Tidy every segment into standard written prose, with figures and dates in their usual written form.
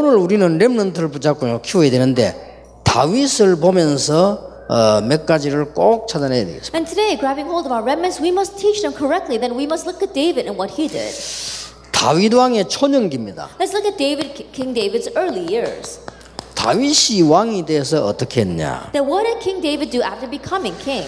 오늘 우리는 렘넌트를 붙잡고 키워야 되는데 다윗을 보면서 몇 가지를 꼭 찾아내야 되겠습니다. And today, grabbing hold of our remnants, we must teach them correctly. Then we must look at David and what he did. 다윗 왕의 초년기입니다. Let's look at King David's early years. 다윗이 왕이 돼서 어떻게 했냐? Then what did King David do after becoming king?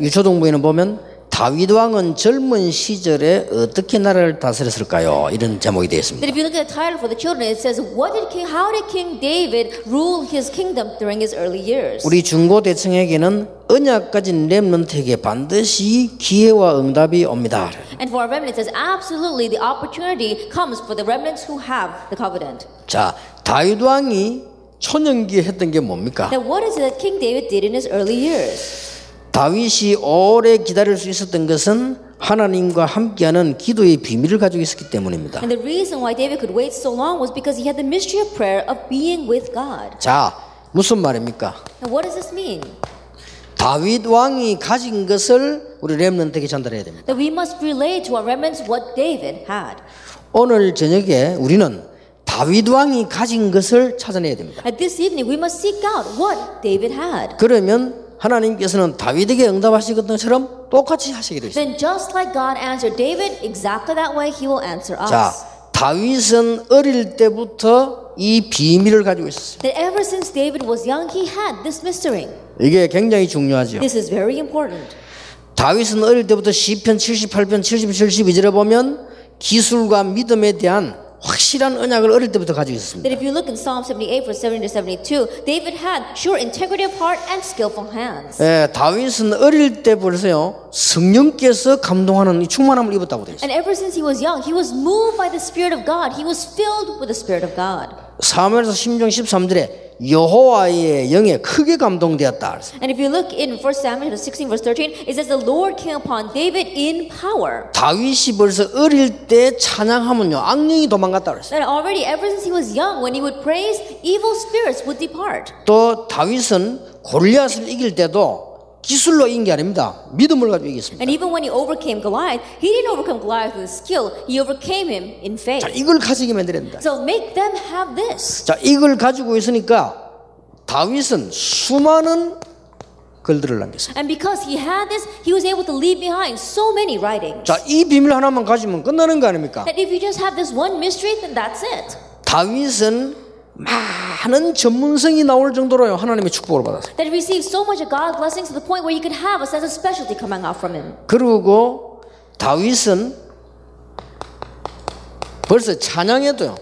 유초동부에는 보면 다윗 왕은 젊은 시절에 어떻게 나라를 다스렸을까요? 이런 제목이 되어 있습니다. That if you look at the title for the children, it says, how did King David rule his kingdom during his early years? 우리 중고대층에게는 언약 가진 렘넌트에게 반드시 기회와 응답이 옵니다. And for our remnants, it says, absolutely the opportunity comes for the remnants who have the covenant. 자, 다윗 왕이 초년기에 했던 게 뭡니까? Then what is it that King David did in his early years? 다윗이 오래 기다릴 수 있었던 것은 하나님과 함께하는 기도의 비밀을 가지고 있었기 때문입니다. And the reason why David could wait so long was because he had the mystery of prayer of being with God. 자, 무슨 말입니까? And what does this mean? 다윗 왕이 가진 것을 우리 렘넌트에게 전달해야 됩니다. That we must relay to our remnants what David had. 오늘 저녁에 우리는 다윗 왕이 가진 것을 찾아내야 됩니다. At this evening, we must seek out what David had. 그러면 하나님께서는 다윗에게 응답하신 것처럼 똑같이 하시게 되어 있습니다. Then just like God answered David, exactly that way He will answer us. 자, 다윗은 어릴 때부터 이 비밀을 가지고 있었어요. That ever since David was young, he had this mystery. 이게 굉장히 중요하죠. This is very important. 다윗은 어릴 때부터 시편 78편 70, 72절에 보면 기술과 믿음에 대한 확실한 언약을 어릴 때부터 가지고 있었습니다. That if you look in Psalm 78 verse 70 to 72, David had sure integrity of heart and skillful hands. 다윗은 어릴 때 벌써요 성령께서 감동하는 이 충만함을 입었다고 되어 있어요. And ever since he was young, he was moved by the Spirit of God. He was filled with the Spirit of God. 사무엘서 10장 13절에 여호와의 영에 크게 감동되었다. And if you look in 1 Samuel 16 verse 13, it says the Lord came upon David in power. 다윗이 벌써 어릴 때 찬양하면요 악령이 도망갔다 그랬어요. That already ever since he was young, when he would praise, evil spirits would depart. 또 다윗은 골리앗을 이길 때도 기술로 이긴 게 아닙니다. 믿음을 가지고 이겼습니다. And even when he overcame Goliath, he didn't overcome Goliath with skill. He overcame him in faith. 자, 이걸 가지게 만들어야 됩니다. So make them have this. 자, 이걸 가지고 있으니까 다윗은 수많은 글들을 남겼습니다. And because he had this, he was able to leave behind so many writings. 자, 이 비밀 하나만 가지면 끝나는 거 아닙니까? That if you just have this one mystery, then that's it. 다윗은 많은 전문성이 나올 정도로요 하나님의 축복을 받았어요. That he received so much of God's blessings to the point where he could have a sense of specialty coming out from him. 그리고 다윗은 벌써 찬양에도요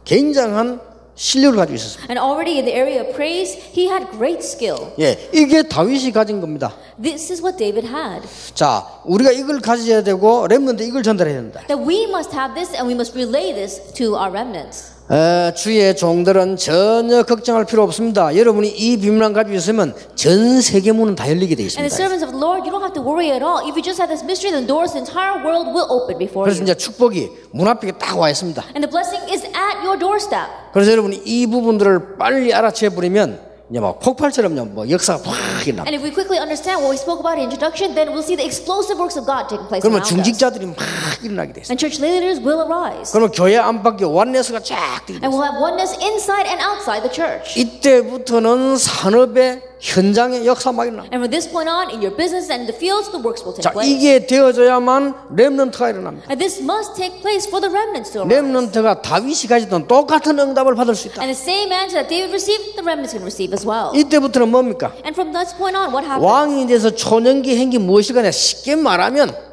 굉장한 실력을 가지고 있었습니다. And already in the area of praise, he had great skill. 예, 이게 다윗이 가진 겁니다. This is what David had. 자, 우리가 이걸 가져야 되고 렘넌트 이걸 전달해야 된다. That we must have this and we must relay this to our remnants. 주의 종들은 전혀 걱정할 필요 없습니다. 여러분이 이 비밀만 가지고 있으면 전 세계 문은 다 열리게 돼 And the 있습니다. servants of the Lord, you don't have to worry at all. If you just have this mystery, the doors, the entire world will open before 그래서 you. 이제 축복이 문 앞에 딱 와 있습니다. And the blessing is at your doorstep. 그래서 여러분이 이 부분들을 빨리 알아채 버리면 이제 막 폭발처럼요, 뭐 역사가 확 일어납니다. And if we quickly understand what we spoke about in introduction, then we'll see the explosive works of God taking place 그러면 around us. 중직자들이 막 일어나게 돼 있어요. And church leaders will arise. 그러면 교회 안팎에 원네스가 쫙 들게 돼 And 있어요. we'll have oneness inside and outside the church. 이때부터는 산업의 현장의 역사 막 일어납니다. And from this point on, in your business and in the fields, the works will take 자, place. 이게 되어져야만 렘넌트가 일어납니다. And this must take place for the remnants to arise. 렘넌트가 다윗이 가지던 똑같은 응답을 받을 수 있다. And the same answer that David received, the remnants can receive as well. 이때부터는 뭡니까? And from this point on, what happens? 왕이 돼서 초년기 행기 무엇이거나 쉽게 말하면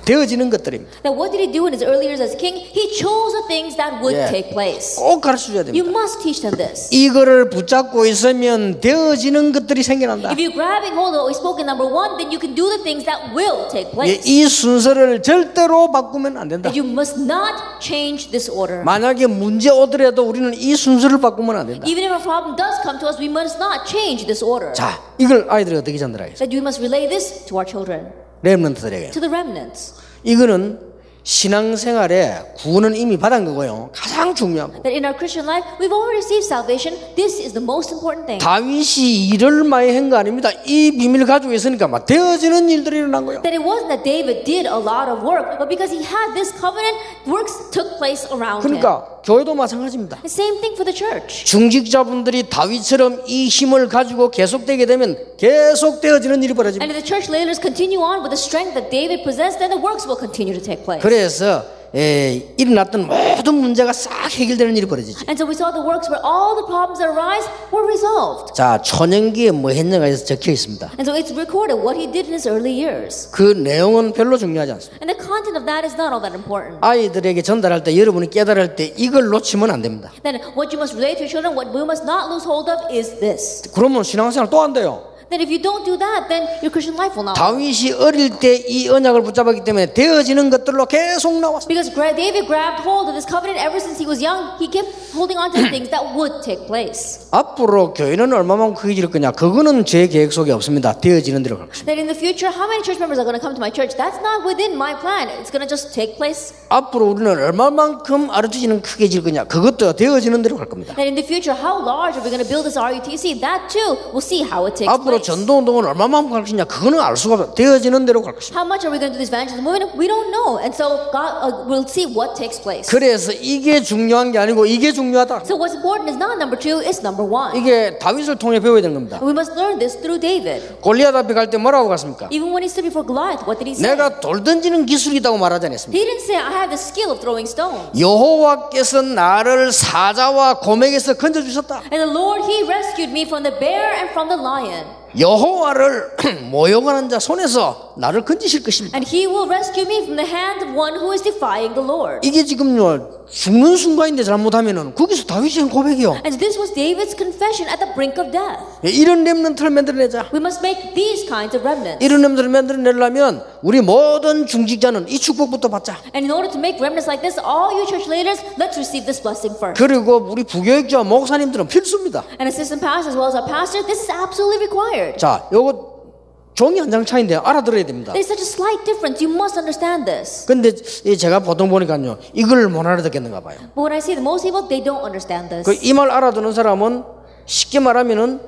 되어지는 것들입니다. That what did he do in his early years as king? He chose the things that would 예. take place. 꼭 가르쳐줘야 You 됩니다. must teach them this. 이거를 붙잡고 있으면 되어지는 것들이 생겨난다. If you grabbing hold of what we spoke in number 1, then you can do the things that will take 예, place. 이 순서를 절대로 바꾸면 안 된다. That you must not change this order. 만약에 문제 오더라도 우리는 이 순서를 바꾸면 안 된다. Even if a problem does come to us, we must not change this order. 자, 이걸 아이들이 어떻게 전달하겠어요? That we must relay this to our children, 렘넌트들에게. to the remnants. 이거는 신앙생활에 구원은 이미 받은 거고요. 가장 중요한 거. That in our Christian life, we've already received salvation. This is the most important thing. 다윗이 일을 많이 한 거 아닙니다. 이 비밀을 가지고 있으니까 막 되어지는 일들이 일어난 거예요. That it wasn't that David did a lot of work, but because he had this covenant, works took place around him. 그러니까 교회도 마찬가지입니다. The same thing for the church. 중직자분들이 다윗처럼 이 힘을 가지고 계속되게 되면 계속 되어지는 일이 벌어집니다. And if the church leaders continue on with the strength that David possessed, then the works will continue to take place. 그래서 일어났던 모든 문제가 싹 해결되는 일이 벌어지죠. And so we saw the works where all the problems that arise were resolved. 자, 초년기에 뭐 했는가 해서 적혀 있습니다. And so it's recorded what he did in his early years. 그 내용은 별로 중요하지 않습니다. And the content of that is not all that important. 아이들에게 전달할 때 여러분이 깨달을 때 이걸 놓치면 안 됩니다. Then what you must relate to your children, what we must not lose hold of is this. 그러면 신앙생활 또 안 돼요. Then if you don't do that, then your Christian life will not. 다윗이 어릴 때 이 언약을 붙잡았기 때문에 되어지는 것들로 계속 나왔어요. Because David grabbed hold of this covenant ever since he was young. He kept holding on to the things that would take place. 앞으로 교회는 얼마만큼 크게 거냐? 그거는 제 계획 속에 없습니다. 되어지는 대로 갈 것입니다. That in the future, how many church members are going to come to my church? That's not within my plan. It's going to just take place. 앞으로 우리는 얼마만큼 RUTC는 크게 질 거냐? 그것도 되어지는 대로 갈 겁니다. That in the future, how large are we going to build this RUTC? That too, we'll see how it takes 앞으로 place. 전도운동은 얼마만큼 갈 것이냐? 그거는 알 수가 없어요. 되어지는 대로 갈 것입니다. How much are we going to do this evangelism movement? We don't know. And so God will see what takes place. 그래서 이게 중요한 게 아니고 이게 중요하다. So what's important is not number two, it's number one. 이게 다윗을 통해 배워야 되는 겁니다. We must learn this through David. 골리앗 앞에 갈 때 뭐라고 갔습니까? Even when he stood before Goliath, what did he say? 내가 돌 던지는 기술이 있다고 말하지 않았습니까? He didn't say, I have the skill of throwing stones. 여호와께서 나를 사자와 곰에게서 건져주셨다. And the Lord, He rescued me from the bear and from the lion. 여호와를 모욕하는 자 손에서 나를 건지실 것입니다. And He will rescue me from the hand of one who is defying the Lord. 이게 지금요 죽는 순간인데 잘못하면은 거기서 다윗이 한 고백이요. And this was David's confession at the brink of death. 이런 렘넌트를 만들어내자. We must make these kinds of remnants. 이런 렘넌트를 만들어내려면 우리 모든 중직자는 이 축복부터 받자. And in order to make remnants like this, all you church leaders, let's receive this blessing first. 그리고 우리 부교육자 목사님들은 필수입니다. And assistant pastors as well as our pastors, this is absolutely required. 자, 요거 종이 한 장 차이인데 알아들어야 됩니다. There's such a slight difference. You must understand this. 근데 제가 보통 보니까요 이걸 못 알아듣겠는가 봐요. But when I see that most people, they don't understand this. 이 말 알아듣는 사람은 쉽게 말하면은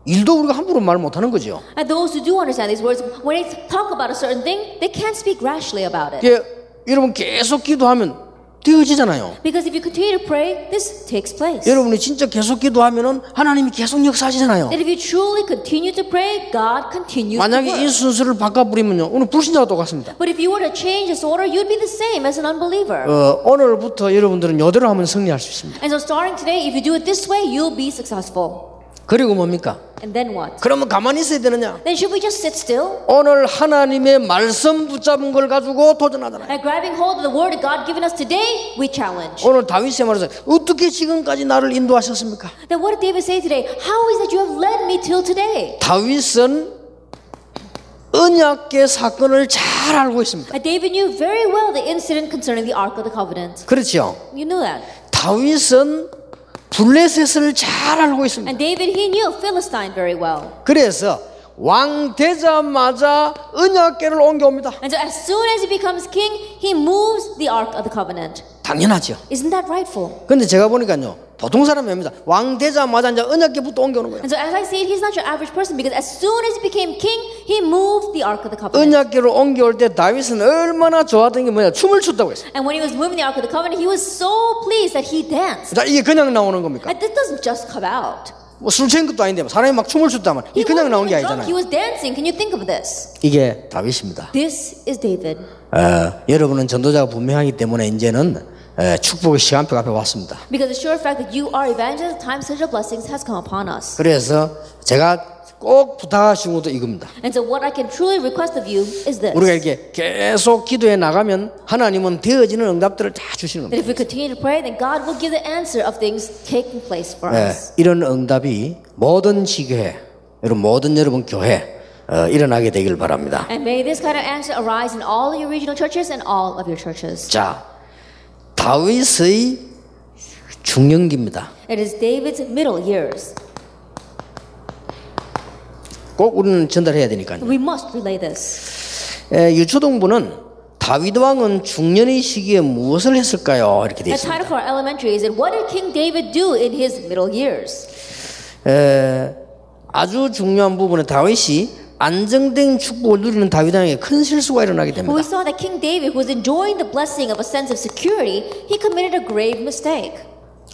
일도 우리가 함부로 말 못하는 거죠. And those who do understand these words, when they talk about a certain thing, they can't speak rashly about it. 여러분 계속 기도하면 되어지잖아요. Because if you continue to pray, this takes place. 여러분이 진짜 계속 기도하면은 하나님이 계속 역사하시잖아요. That if you truly continue to pray, God continues to 만약에 이 work. 순서를 바꿔버리면요 오늘 불신자가 똑같습니다. But if you were to change this order, you'd be the same as an unbeliever. 오늘부터 여러분들은 이대로 하면 승리할 수 있습니다. And so starting today, if you do it this way, you'll be successful. 그리고 뭡니까? And then what? 그러면 가만히 있어야 되느냐? Then should we just sit still? 오늘 하나님의 말씀 붙잡은 걸 가지고 도전하잖아요. And grabbing hold of the word of God given us today, we challenge. 오늘 다윗이 말해서 어떻게 지금까지 나를 인도하셨습니까? Then what did David say today? How is it you have led me till today? 다윗은 언약궤 사건을 잘 알고 있습니다. David knew very well the incident concerning the Ark of the Covenant. 그렇죠. You knew that. 다윗은 블레셋을 잘 알고 있습니다. And David, he knew Philistine very well. 그래서 왕 되자마자 언약궤를 옮겨옵니다. And so as soon as he becomes king, he moves the Ark of the Covenant. 당연하죠. Isn't that rightful? 근데 제가 보니까요 보통 사람이 아닙니다. 왕 되자마자 이제 언약궤부터 옮겨오는 거예요. And so as I see it, he's not your average person because as soon as he became king, he moved the Ark of the Covenant. 언약궤를 옮겨올 때 다윗은 얼마나 좋아하던 게 뭐냐? 춤을 췄다고 했어요. And when he was moving the Ark of the Covenant, he was so pleased that he danced. 자, 이게 그냥 나오는 겁니까? And this doesn't just come out. 뭐 술 취한 것도 아닌데 사람이 막 춤을 췄다면 이게 그냥 나온 게 아니잖아요. He was dancing. Can you think of this? 이게 다윗입니다. This is David. 여러분은 전도자가 분명하기 때문에 이제는 축복의 시간표가 앞에 왔습니다. Because the sure fact that you are evangelists, time schedule blessings has come upon us. 그래서 제가 꼭 부탁하시는 것도 이겁니다. And so what I can truly request of you is this. 우리가 이렇게 계속 기도해 나가면 하나님은 되어지는 응답들을 다 주시는 That 겁니다. if we continue to pray, then God will give the answer of things taking place for us. 이런 응답이 모든 지교회, 모든 여러분 교회 일어나게 되길 바랍니다. And may this kind of answer arise in all of your regional churches and all of your churches. 자, 다윗의 중년기입니다. It is David's middle years. 꼭 우리는 전달해야 되니까요. We must relay this. 유초동부는 다윗 왕은 중년의 시기에 무엇을 했을까요? 이렇게 되어 The title 있습니다. for our elementary is that what did King David do in his middle years? 아주 중요한 부분은 다윗이 안정된 축복을 누리는 다윗 왕에게 큰 실수가 일어나게 But 됩니다. we saw that King David, who was enjoying the blessing of a sense of security, he committed a grave mistake.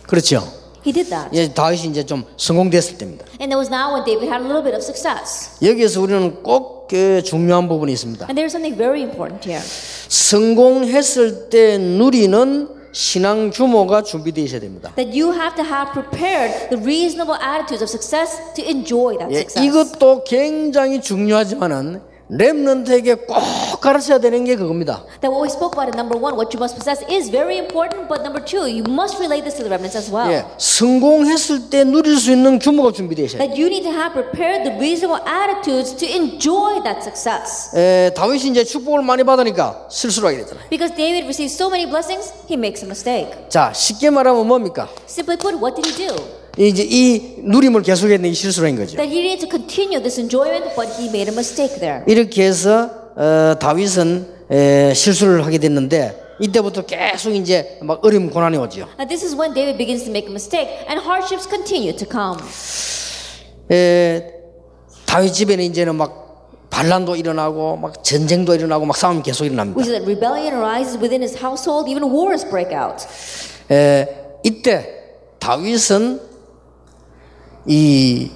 그렇죠. He did that. 이제 다윗이 이제 좀 성공됐을 때입니다. And that was now when David had a little bit of success. 여기에서 우리는 꼭 중요한 부분이 있습니다. And there's something very important here. 성공했을 때 누리는 신앙 규모가 준비되어 있어야 됩니다. That you have to have prepared the reasonable attitudes of success to enjoy that 예, success. 이것도 굉장히 중요하지만은 렘넌트에게 꼭 가르쳐야 되는 게 그겁니다. That what we spoke about in number one, what you must possess, is very important. But number two, you must relate this to the remnants as well. 예, 성공했을 때 누릴 수 있는 규모가 준비되어 있어야 돼요. That you need to have prepared the reasonable attitudes to enjoy that success. 다윗이 이제 축복을 많이 받으니까 실수를 하게 되잖아요. Because David received so many blessings, he makes a mistake. 자, 쉽게 말하면 뭡니까? Simply put, what did he do? 이제 이 누림을 계속했는 이 실수를 한 거죠. That he needed to continue this enjoyment, but he made a mistake there. 이렇게 해서 다윗은 실수를 하게 됐는데 이때부터 계속 이제 막 어려움 고난이 오죠. And this is when David begins to make a mistake, and hardships continue to come. 다윗 집에는 이제는 막 반란도 일어나고 막 전쟁도 일어나고 막 싸움이 계속 일어납니다. We see that rebellion arises within his household, even wars break out. 이때 다윗은 이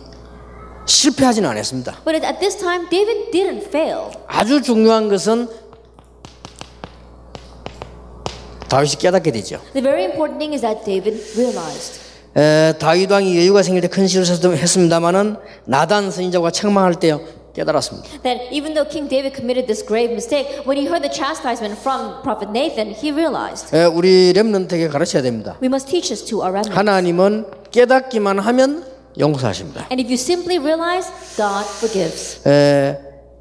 실패하지는 않았습니다. But at this time, David didn't fail. 아주 중요한 것은 다윗이 깨닫게 되죠. The very important thing is that David realized. 다윗 왕이 여유가 생길 때 큰 실수를 했습니다마는 나단 선지자가 책망할 때 깨달았습니다. That even though King David committed this grave mistake, when he heard the chastisement from Prophet Nathan, he realized. 우리 렘넌트에게 가르쳐야 됩니다. We must teach this to our remnants. 하나님은 깨닫기만 하면 용서하십니다. And if you simply realize, God forgives.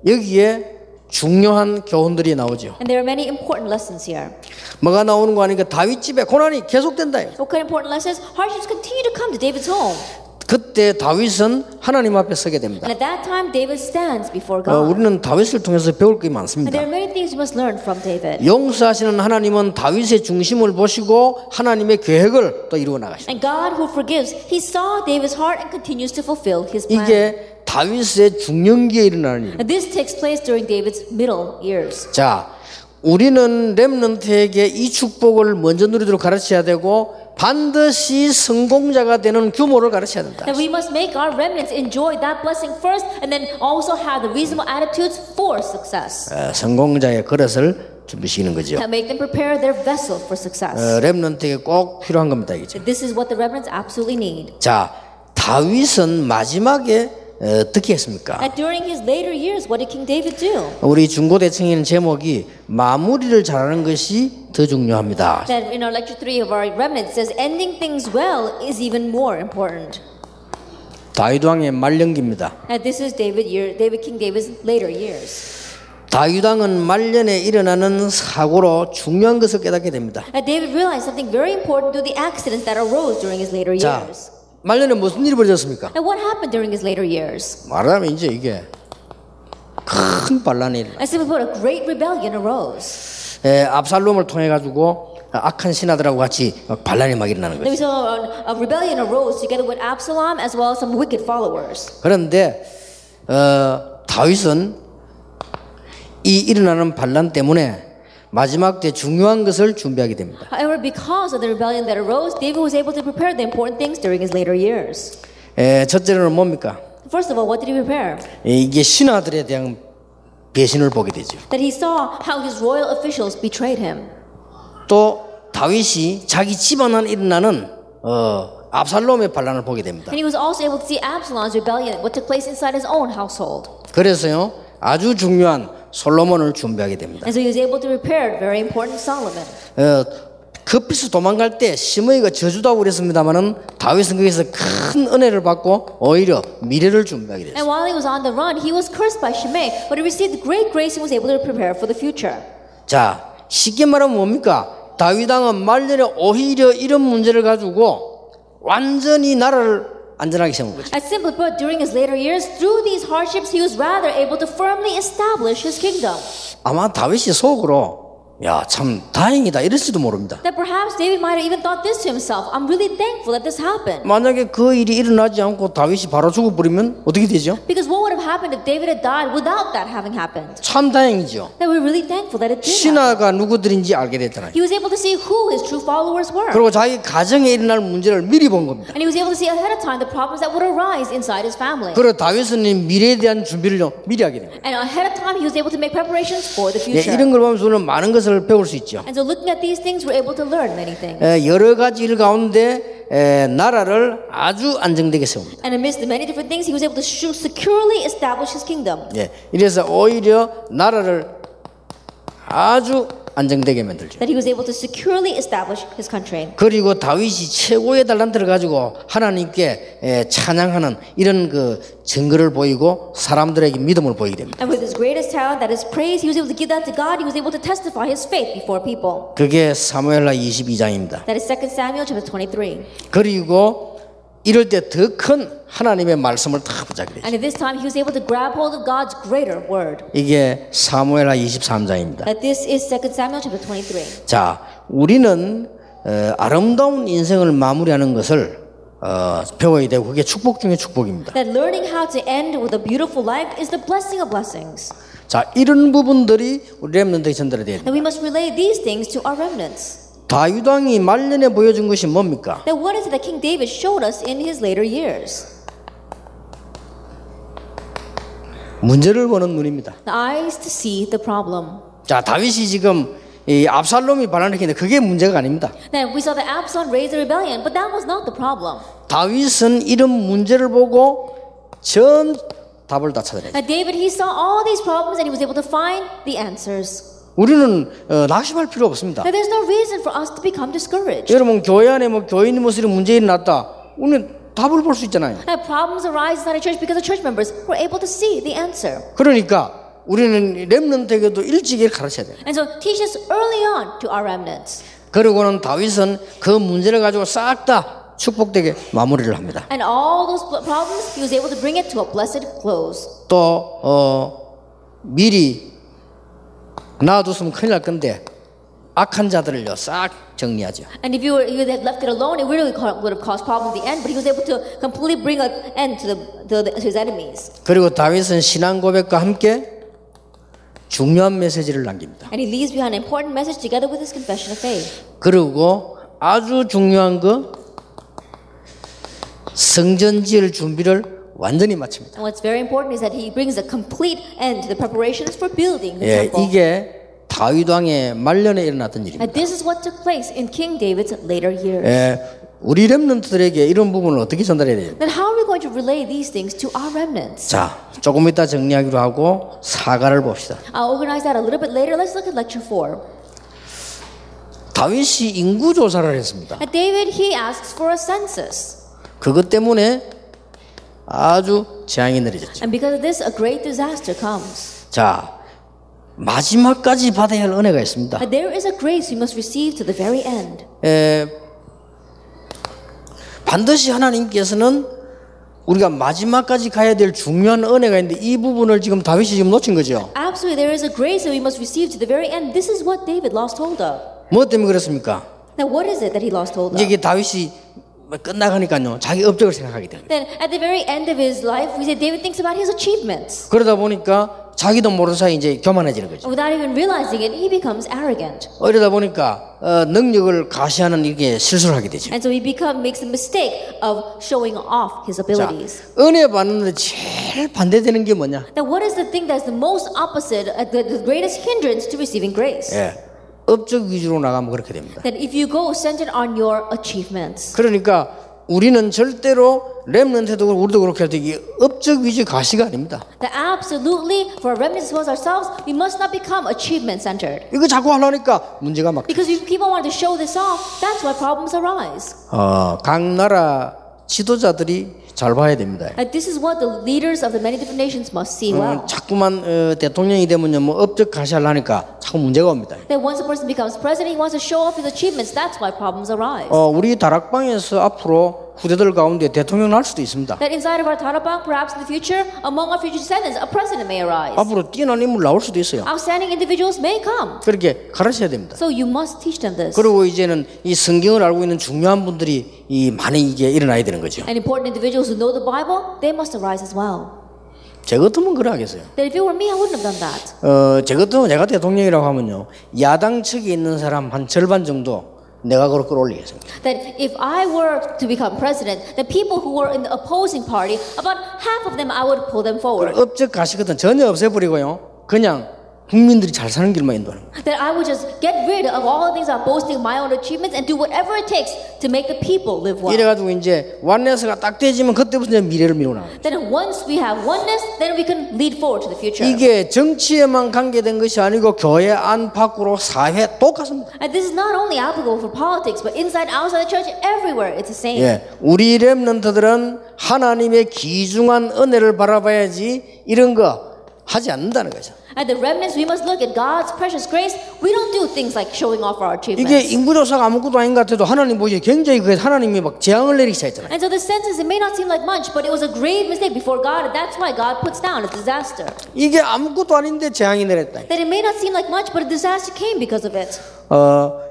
여기에 중요한 교훈들이 나오죠. And there are many important lessons here. 뭐가 나오는 거 아니까 다윗 집에 고난이 계속된다. What kind of important lessons? Hardships continue to come to David's home. 그때 다윗은 하나님 앞에 서게 됩니다. And at that time, David stands before God. 우리는 다윗을 통해서 배울 게 And 많습니다. there are many things we must learn from David. 용서하시는 하나님은 다윗의 중심을 보시고 하나님의 계획을 또 이루어 나가십니다. And God who forgives, he saw David's heart and continues to fulfill his plan. 이게 다윗의 중년기에 일어나는 일입니다. And this takes place during David's middle years. 자, 우리는 렘넌트에게 이 축복을 먼저 누리도록 가르쳐야 되고 반드시 성공자가 되는 규모를 가르쳐야 된다. That we must make our remnants enjoy that blessing first, and then also have the reasonable attitudes for success. 성공자의 그릇을 준비시키는 거죠. To make them prepare their vessel for success. 렘넌트에게 꼭 필요한 겁니다. 이죠. This is what the remnants absolutely need. 자, 다윗은 마지막에 어떻게 했습니까? And during his later years, what did King David do? 우리 중고대청에는 제목이 마무리를 잘하는 것이 더 중요합니다. That in our lecture 3 of our remnants says ending things well is even more important. 다윗 왕의 말년기입니다. And this is King David's later years. 다윗 왕은 말년에 일어나는 사고로 중요한 것을 깨닫게 됩니다. And David realized something very important through the accidents that arose during his later 자, years. 말년에 무슨 일이 벌어졌습니까? And what happened during his later years? 말하자면 이제 이게 큰 반란이 일어나. And simply put, a great rebellion arose. 압살롬을 통해 가지고 악한 신하들하고 같이 막 반란이 막 일어나는 Then we 거죠. saw a rebellion arose together with Absalom as well as some wicked followers. 그런데 다윗은 이 일어나는 반란 때문에 마지막 때 중요한 것을 준비하게 됩니다. However, because of the rebellion that arose, David was able to prepare the important things during his later years. 첫째로는 뭡니까? First of all, what did he prepare? 이게 신하들에 대한 배신을 보게 되죠. That he saw how his royal officials betrayed him. 또 다윗이 자기 집안에 일어나는 압살롬의 반란을 보게 됩니다. And he was also able to see Absalom's rebellion, what took place inside his own household. 그래서요 아주 중요한 솔로몬을 준비하게 됩니다. And so he was able to prepare very important Solomon. 급해서 도망갈 때 시므이가 저주다고 그랬습니다만은 다윗은 거기서 큰 은혜를 받고 오히려 미래를 준비하게 됐어요. And while he was on the run, he was cursed by Shimei, but he received great grace and was able to prepare for the future. 자, 쉽게 말하면 뭡니까? 다윗 왕은 말년에 오히려 이런 문제를 가지고 완전히 나라를 안전하게 세운 거죠. As simply put, during his later years, through these hardships, he was rather able to firmly establish his kingdom. 아마 다윗이 속으로 야, 참 다행이다 이럴지도 모릅니다. That perhaps David might have even thought this to himself. I'm really thankful that this happened. 만약에 그 일이 일어나지 않고 다윗이 바로 죽어버리면 어떻게 되죠? Because what would have happened if David had died without that having happened? 참 다행이죠. That we're really thankful that it did happen. 신하가 누구들인지 알게 됐잖아요. He was able to see who his true followers were. 그리고 자기 가정에 일어날 문제를 미리 본 겁니다. And he was able to see ahead of time the problems that would arise inside his family. 그리고 다윗은 미래에 대한 준비를 미리 하게 됩니다. And ahead of time he was able to make preparations for the future. 이런 걸 보면서 우리는 많은 것을 배울 수 있죠. And so looking at these things, we're able to learn many things. 여러 가지 일 가운데 나라를 아주 안정되게 세웁니다. And amidst the many different things, he was able to securely establish his kingdom. 이래서 오히려 나라를 아주 안정되게 만들죠. That he was able to securely establish his country. 그리고 다윗이 최고의 달란트를 가지고 하나님께 찬양하는 이런 그 증거를 보이고 사람들에게 믿음을 보이게 됩니다. And with his greatest talent, that is praise, he was able to give that to God. He was able to testify his faith before people. 그게 사무엘하 22장입니다. That is 2 Samuel chapter 23. 그리고 이럴 때 더 큰 하나님의 말씀을 다 붙잡게 되죠. And at this time, he was able to grab hold of God's greater word. 이게 사무엘하 23장입니다. That this is 2 Samuel chapter 23. 자, 우리는 아름다운 인생을 마무리하는 것을 배워야 되고 그게 축복 중에 축복입니다. That learning how to end with a beautiful life is the blessing of blessings. 자, 이런 부분들이 우리 렘넌트에 전달이 돼야 됩니다. And we must relay these things to our remnants. 다윗 왕이 말년에 보여준 것이 뭡니까? Now, what is it that King David showed us in his later years? 문제를 보는 눈입니다. The eyes to see the problem. 자, 다윗이 지금 이 압살롬이 반란했는데 그게 문제가 아닙니다. Then we saw that Absalom raised a rebellion, but that was not the problem. 다윗은 이런 문제를 보고 전 답을 다 찾아내요. Now, David, he saw all these problems and he was able to find the answers. 우리는 낙심할 필요 없습니다. Now, there's no reason for us to become discouraged. 여러분 교회 안에 뭐 교인 모습에 문제 일어났다. 우리는 답을 볼 수 있잖아요. Now, problems arise inside a church because the church members were able to see the answer. 그러니까 우리는 렘넌트에게도 일찍이 가르쳐야 돼요. And so teach us early on to our remnants. 그리고는 다윗은 그 문제를 가지고 싹 다 축복되게 마무리를 합니다. And all those problems, he was able to bring it to a blessed close. 또 미리 놔뒀으면 큰일 날 건데 악한 자들을요 싹 정리하죠. And if you had left it alone, it really would have caused problems at the end. But he was able to completely bring an end to his enemies. 그리고 다윗은 신앙 고백과 함께 중요한 메시지를 남깁니다. And he leaves behind an important message together with his confession of faith. 그리고 아주 중요한 거 성전 지을 준비를 완전히 마칩니다. And what's very important is that he brings a complete end to the preparations for building the temple. 이게 다윗 왕의 말년에 일어났던 일입니다. And this is what took place in King David's later years. 우리 렘넌트들에게 이런 부분을 어떻게 전달해야 돼요? Then how are we going to relay these things to our remnants? 자, 조금 이따 정리하기로 하고 사가를 봅시다. I'll organize that a little bit later. Let's look at lecture 4. 다윗이 인구 조사를 했습니다. And David, he asks for a census. 그것 때문에 아주 재앙이 내려졌죠. And because of this, a great disaster comes. 자, 마지막까지 받아야 할 은혜가 있습니다. But there is a grace we must receive to the very end. 반드시 하나님께서는 우리가 마지막까지 가야 될 중요한 은혜가 있는데 이 부분을 지금 다윗이 지금 놓친 거죠. Absolutely, there is a grace that we must receive to the very end. This is what David lost hold of. 뭐 때문에 그렇습니까? Now, what is it that he lost hold of? 이게 다윗이 끝나가니까요 자기 업적을 생각하게 됩니다. Then, at the very end of his life, we say David thinks about his achievements. 그러다 보니까 자기도 모르는 사이 이제 교만해지는 거죠. Without even realizing it, he becomes arrogant. 이러다 보니까 능력을 가시하는 이게 실수를 하게 되죠. And so he makes the mistake of showing off his 자, abilities. 은혜 받는데 제일 반대되는 게 뭐냐? Now, what is the thing that's the most opposite, the greatest hindrance to receiving grace? 업적 위주로 나가면 그렇게 됩니다. That if you go centered on your achievements. 그러니까 우리는 절대로 렘넌트도 그렇고 우리도 그렇게 할 때 이게 업적 위주 가시가 아닙니다. That absolutely, for remnants as well as ourselves, we must not become achievement centered. 이거 자꾸 하려니까 문제가 막. Because if people want to show this off, that's why problems arise. 각 나라 지도자들이 잘 봐야 됩니다. And this is what the leaders of the many different nations must see well. 자꾸만 대통령이 되면요 뭐 업적 가시하려니까 자꾸 문제가 옵니다. That once a person becomes president, he wants to show off his achievements. That's why problems arise. 우리 다락방에서 앞으로 후대들 가운데 대통령 날 수도 있습니다. That inside of our Tarapang, perhaps in the future, among our future descendants, a president may arise. 앞으로 뛰어난 인물 나올 수도 있어요. Outstanding individuals may come. 그렇게 가르쳐야 됩니다. So you must teach them this. 그리고 이제는 이 성경을 알고 있는 중요한 분들이 이 많이 이게 일어나야 되는 거죠. And important individuals who know the Bible, they must arise as well. 제 같으면 그래 하겠어요. That if it were me, I wouldn't have done that. 제 같으면 내가 대통령이라고 하면요, 야당 측에 있는 사람 한 절반 정도 내가 그걸 끌어올리겠습니다. That if I were to become president, the people who were in the opposing party, about half of them, I would pull them forward. 업적 가시거든 전혀 없애버리고요, 그냥 국민들이 잘 사는 길만 인도하는 거예요. That I would just get rid of all the things I'm boasting my own achievements and do whatever it takes to make the people live well. 이래가지고 이제 원네스가 딱 되지면 그때부터 이제 미래를 미루고 나와요. Then once we have oneness, then we can lead forward to the future. 이게 정치에만 관계된 것이 아니고 교회 안 밖으로 사회 똑같습니다. And this is not only applicable for politics, but inside, outside the church, everywhere, it's the same. 예, 우리 렘넌트들은 하나님의 귀중한 은혜를 바라봐야지 이런 거 하지 않는다는 거죠. And the remnants, we must look at God's precious grace. We don't do things like showing off our 이게 achievements. 인구조사가 아무것도 아닌 것 같아도 하나님 보기에 굉장히 그 하나님이 막 재앙을 내리기 시작했잖아요. And so the census, it may not seem like much, but it was a grave mistake before God, and that's why God puts down a disaster. 이게 아무것도 아닌데 재앙이 내렸다. That it may not seem like much, but a disaster came because of it.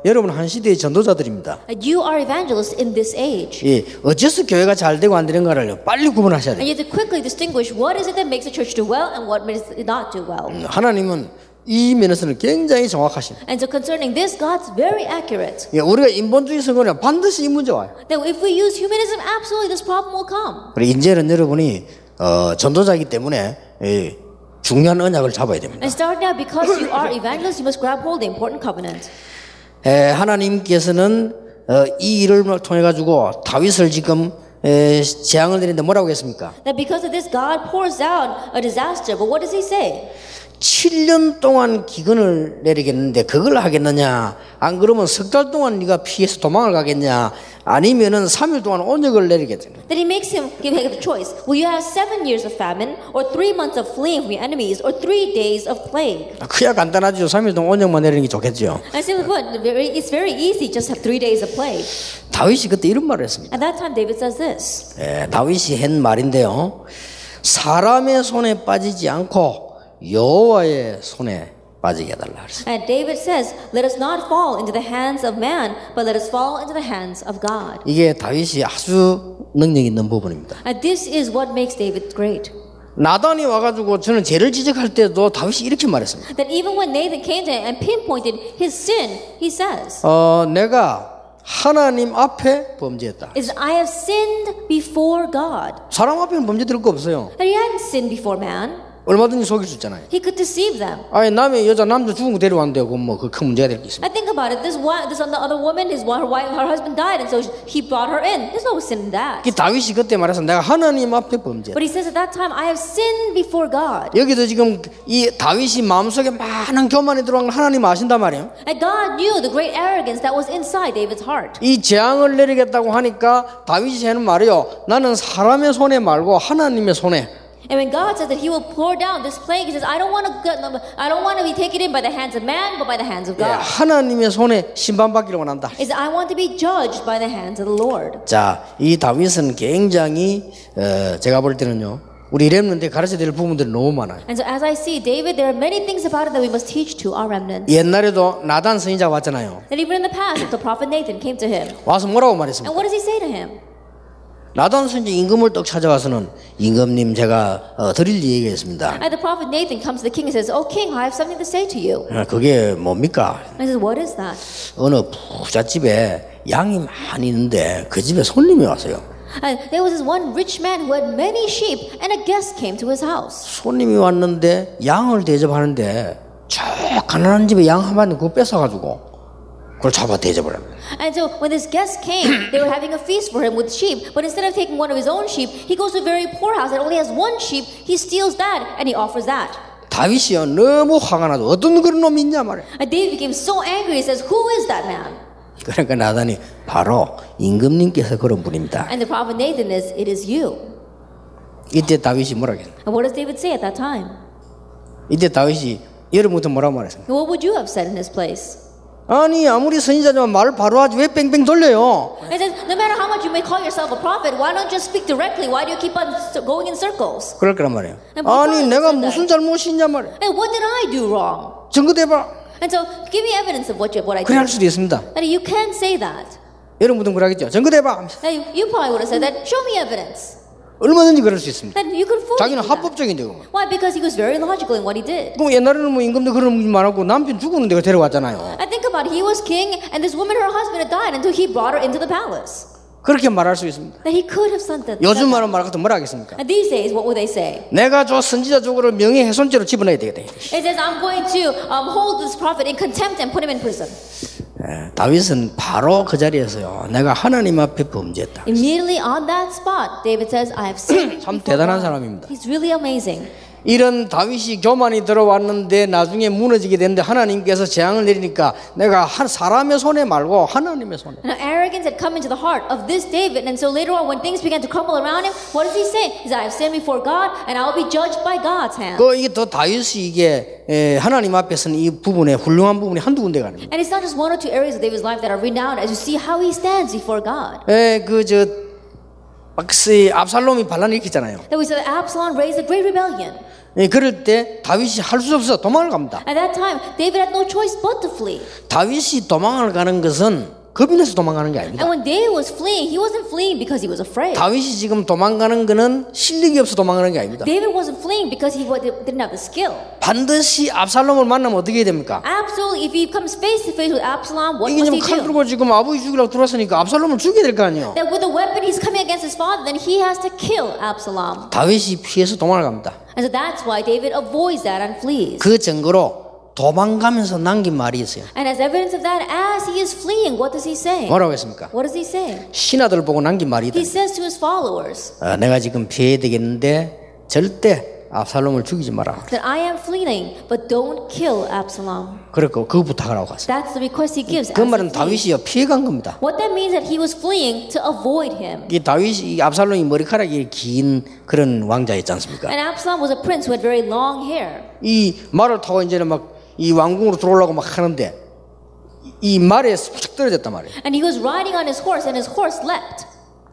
여러분 한 시대의 전도자들입니다. And you are evangelists in this age. 예, 어째서 교회가 잘 되고 안 되는가를 빨리 구분하셔야 And 돼요. you have to quickly distinguish what is it that makes the church do well and what makes it not do well. 하나님은 이 면에서는 굉장히 정확하십니다. And so concerning this, God's very accurate. 예, 우리가 인본주의 선거는 반드시 이 문제 와요. That if we use humanism, absolutely this problem will come. 그리고 이제는 여러분이 전도자이기 때문에 중요한 언약을 잡아야 됩니다. And start now, because you are evangelists, you must grab hold of the important covenant. 하나님께서는 이 일을 통해 가지고 다윗을 지금 재앙을 내리는데 뭐라고 했습니까? That because of this, God pours down a disaster. But what does He say? 7년 동안 기근을 내리겠는데 그걸 하겠느냐? 안 그러면 석 달 동안 네가 피해서 도망을 가겠냐? 아니면은 3일 동안 온역을 내리겠냐? That He makes him give him the choice. Will you have 7 years of famine, or 3 months of fleeing from your enemies, or 3 days of plague? 그야 간단하죠. 3일 동안 온역만 내리는 게 좋겠죠. I say, look, it's very easy. Just have 3 days of plague. 다윗이 그때 이런 말을 했습니다. At that time, David says this. 다윗이 한 말인데요. 사람의 손에 빠지지 않고 여호와의 손에 빠지게 해달라 그랬어요. And David says, let us not fall into the hands of man, but let us fall into the hands of God. 이게 다윗이 아주 능력 있는 부분입니다. And this is what makes David great. 나단이 와가지고 저는 죄를 지적할 때도 다윗이 이렇게 말했습니다. That even when Nathan came to him and pinpointed his sin, he says, 내가 하나님 앞에 범죄했다. is I have sinned before God. 사람 앞에는 범죄될 거 없어요. That he hadn't sinned before man. 얼마든지 속일 수 있잖아요. He could deceive them. 아니 남의 여자 남자 죽은 거 데려왔는데 그 뭐 그 큰 문제가 될 게 있습니다. I think about it. This other woman, her husband died, and so he brought her in. There's no sin in that. 그 다윗이 그때 말해서 내가 하나님 앞에 범죄했다. But he says at that time, I have sinned before God. 여기도 지금 이 다윗이 마음속에 많은 교만이 들어간 걸 하나님 아신단 말이에요. And God knew the great arrogance that was inside David's heart. 이 재앙을 내리겠다고 하니까 다윗이 하는 말이요. 나는 사람의 손에 말고 하나님의 손에. And when God says that He will pour down this plague, He says, I don't want to be taken in by the hands of man, but by the hands of 예, God. 하나님의 손에 심판받기를 원한다. Is I want to be judged by the hands of the Lord. 자, 이 다윗은 굉장히 제가 볼 때는요. 우리 렘넌트에 가르쳐야 될 부분들이 너무 많아요. And so as I see David, there are many things about it that we must teach to our remnants. 옛날에도 나단 선지자가 왔잖아요. That even in the past, the prophet Nathan came to him. 와서 뭐라고 And 말했습니까? what does he say to him? 나단 선지자 임금을 떡 찾아가서는 임금님 제가 드릴 얘기했습니다. And the prophet Nathan comes to the king and says, "Oh king, I have something to say to you." 그게 뭡니까? And he says, "What is that?" 어느 부잣집에 양이 많이 있는데 그 집에 손님이 왔어요. And there was this one rich man who had many sheep, and a guest came to his house. 손님이 왔는데 양을 대접하는데 저 가난한 집에 양 한 마리 그거 뺏어가지고 그걸 잡아 대접을 합니다. And so when this guest came, they were having a feast for him with sheep. But instead of taking one of his own sheep, he goes to a very poor house that only has one sheep. He steals that and he offers that. 다윗이요 너무 화가 나서 어떤 그런 놈이 있냐 말이야. And David became so angry. He says, "Who is that man?" 그러니까 나단이 바로 임금님께서 그런 분입니다. And the prophet Nathan is, "It is you." 이때 다윗이 뭐라고 했어요? And what does David say at that time? 이때 다윗이 여러분부터 뭐라고 말했습니까? What would you have said in his place? 아니 아무리 선지자지만 말을 바로 하지 왜 뺑뺑 돌려요? It says, no matter how much you may call yourself a prophet, why don't you just speak directly? Why do you keep on going in circles? 그럴 거란 말이에요. And 아니 because 내가 said 무슨 that. 잘못이 있냐 말이에요. And what did I do wrong? 증거대봐. And so, give me evidence of what I 그래 할 did. 수도 있습니다. And you can say that. 여러분도 그러겠죠. 증거대봐. Now, you probably would have said that. Show me evidence. 얼마든지 그럴 수 있습니다. Then you could fully 자기는 do that. 합법적인데 그거. Why? Because he was very logical in what he did. 그럼 옛날에는 뭐 임금도 그런 말하고 남편 죽었는데 그 데려왔잖아요. I think about it. He was king, and this woman, her husband, had died until he brought her into the palace. 그렇게 말할 수 있습니다. That he could have sent that. 요즘 말은 말 같은 뭐라 하겠습니까? And these days, what would they say? 내가 저 선지자 쪽으로 명예훼손죄로 집어넣어야 되겠다. It says, I'm going to hold this prophet in contempt and put him in prison. 다윗은 바로 그 자리에서요. 내가 하나님 앞에 범죄했다. Immediately on that spot, David says, I have sinned. 참 대단한 사람입니다. He's really amazing. 이런 다윗이 교만이 들어왔는데 나중에 무너지게 되는데 하나님께서 재앙을 내리니까 내가 사람의 손에 말고 하나님의 손에. Now, arrogance had come into the heart of this David, and so later on, when things began to crumble around him, what does he say? He says, I have sinned before God, and I will be judged by God's hand. 이게 더 다윗이 이게 하나님 앞에서는 이 부분에 훌륭한 부분이 한두 군데가 아닙니다. And it's not just one or two areas of David's life that are renowned as you see how he stands before God. 압살롬이 반란을 일으켰잖아요. That we saw that Absalom raised a great rebellion. 그럴 때 다윗이 할 수 없어 도망을 갑니다. At that time, David had no choice but to flee. 다윗이 도망을 가는 것은 겁이 나서 도망가는 게 아닙니다. And when David was fleeing, he wasn't fleeing because he was afraid. 다윗이 지금 도망가는 거는 실력이 없어 도망가는 게 아닙니다. David wasn't fleeing because he didn't have the skill. 반드시 압살롬을 만나면 어떻게 해야 됩니까? Absolutely, if he comes face to face with Absalom, what 이게 must 지금 he 칼 do? 들고 지금 아버지 죽이려고 들어왔으니까 압살롬을 죽여야 될 거 아니에요. That with a weapon he's coming against his father, then he has to kill Absalom. 다윗이 피해서 도망을 갑니다. And so that's why David avoids that and flees. 그 증거로 도망가면서 남긴 말이 있어요. And as evidence of that, as he is fleeing, what does he say? 뭐라고 했습니까? What does he say? 신하들 보고 남긴 말이 있다. He says to his followers 내가 지금 피해야 되겠는데 절대 압살롬을 죽이지 마라. that I am fleeing, but don't kill Absalom. 그렇고 그 부탁을 하고 갔어요. That's the request he gives. 그 as he 말은 flees. 다윗이요 피해간 겁니다. What that means that he was fleeing to avoid him. 이 다윗이 이 압살롬이 머리카락이 긴 그런 왕자였지 않습니까? And Absalom was a prince who had very long hair. 이 말을 타고 이제는 막 이 왕궁으로 들어오려고 막 하는데 이 말에 푹 떨어졌단 말이에요. And he was riding on his horse, and his horse leapt.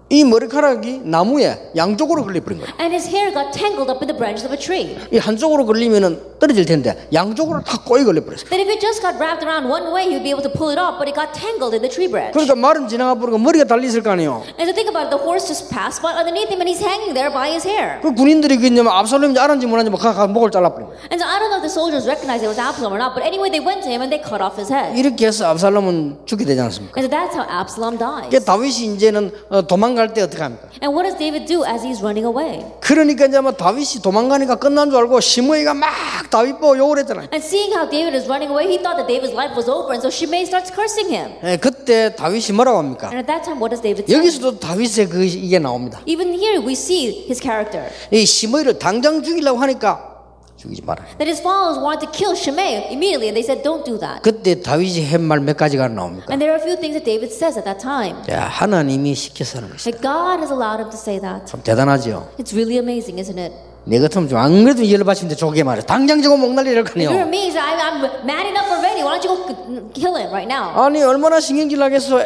이 머리카락이 나무에 양쪽으로 걸려버린 거예요. And his hair got tangled up in the branches of a tree. 이 한쪽으로 걸리면은 떨어질 텐데 양쪽으로 다 꼬이 걸려버렸어요. That if it just got wrapped around one way, he'd be able to pull it off, but it got tangled in the tree branch. 그러니까 말은 지나가 버리고 머리가 달려있을 거 아니에요. And to think about it, the horse just passed by underneath him, and he's hanging there by his hair. 그 군인들이 그냐면 압살롬인지 알았는지 몰랐는지 막 가 목을 잘라버린 거예요. And so I don't know if the soldiers recognized it was Absalom or not, but anyway, they went to him and they cut off his head. 이렇게 해서 압살롬은 죽게 되지 않습니까? And so that's how Absalom dies. 그 다윗이 이제는 도망갈 때 어떻게 합니까? And what does David do as he's running away? 그러니까 이제 뭐 다윗이 도망가니까 끝난 줄 알고 시므이가 막 다윗 보고 욕을 했잖아요. And seeing how David is running away, he thought that David's life was over, and so Shimei starts cursing him. 그때 다윗이 뭐라고 합니까? And at that time, what does David say? 여기서도 다윗의 그 이게 나옵니다. Even here, we see his character. 이 시므이를 당장 죽이려고 하니까 죽이지 마라. That his followers wanted to kill Shimei immediately, and they said, "Don't do that." 그때 다윗이 한 말 몇 가지가 나옵니까? And there are a few things that David says at that time. 자, 하나님이 시켜서 하는 것이다. That God has allowed him to say that. 참 대단하죠. It's really amazing, isn't it? 내 같으면 좀 안 그래도 열받치는데 저게 말이야. 당장 저거 목 날리려 If you're 그러네요. me, I'm mad enough already. Why don't you go kill him right now? 아니 얼마나 신경질 나겠어.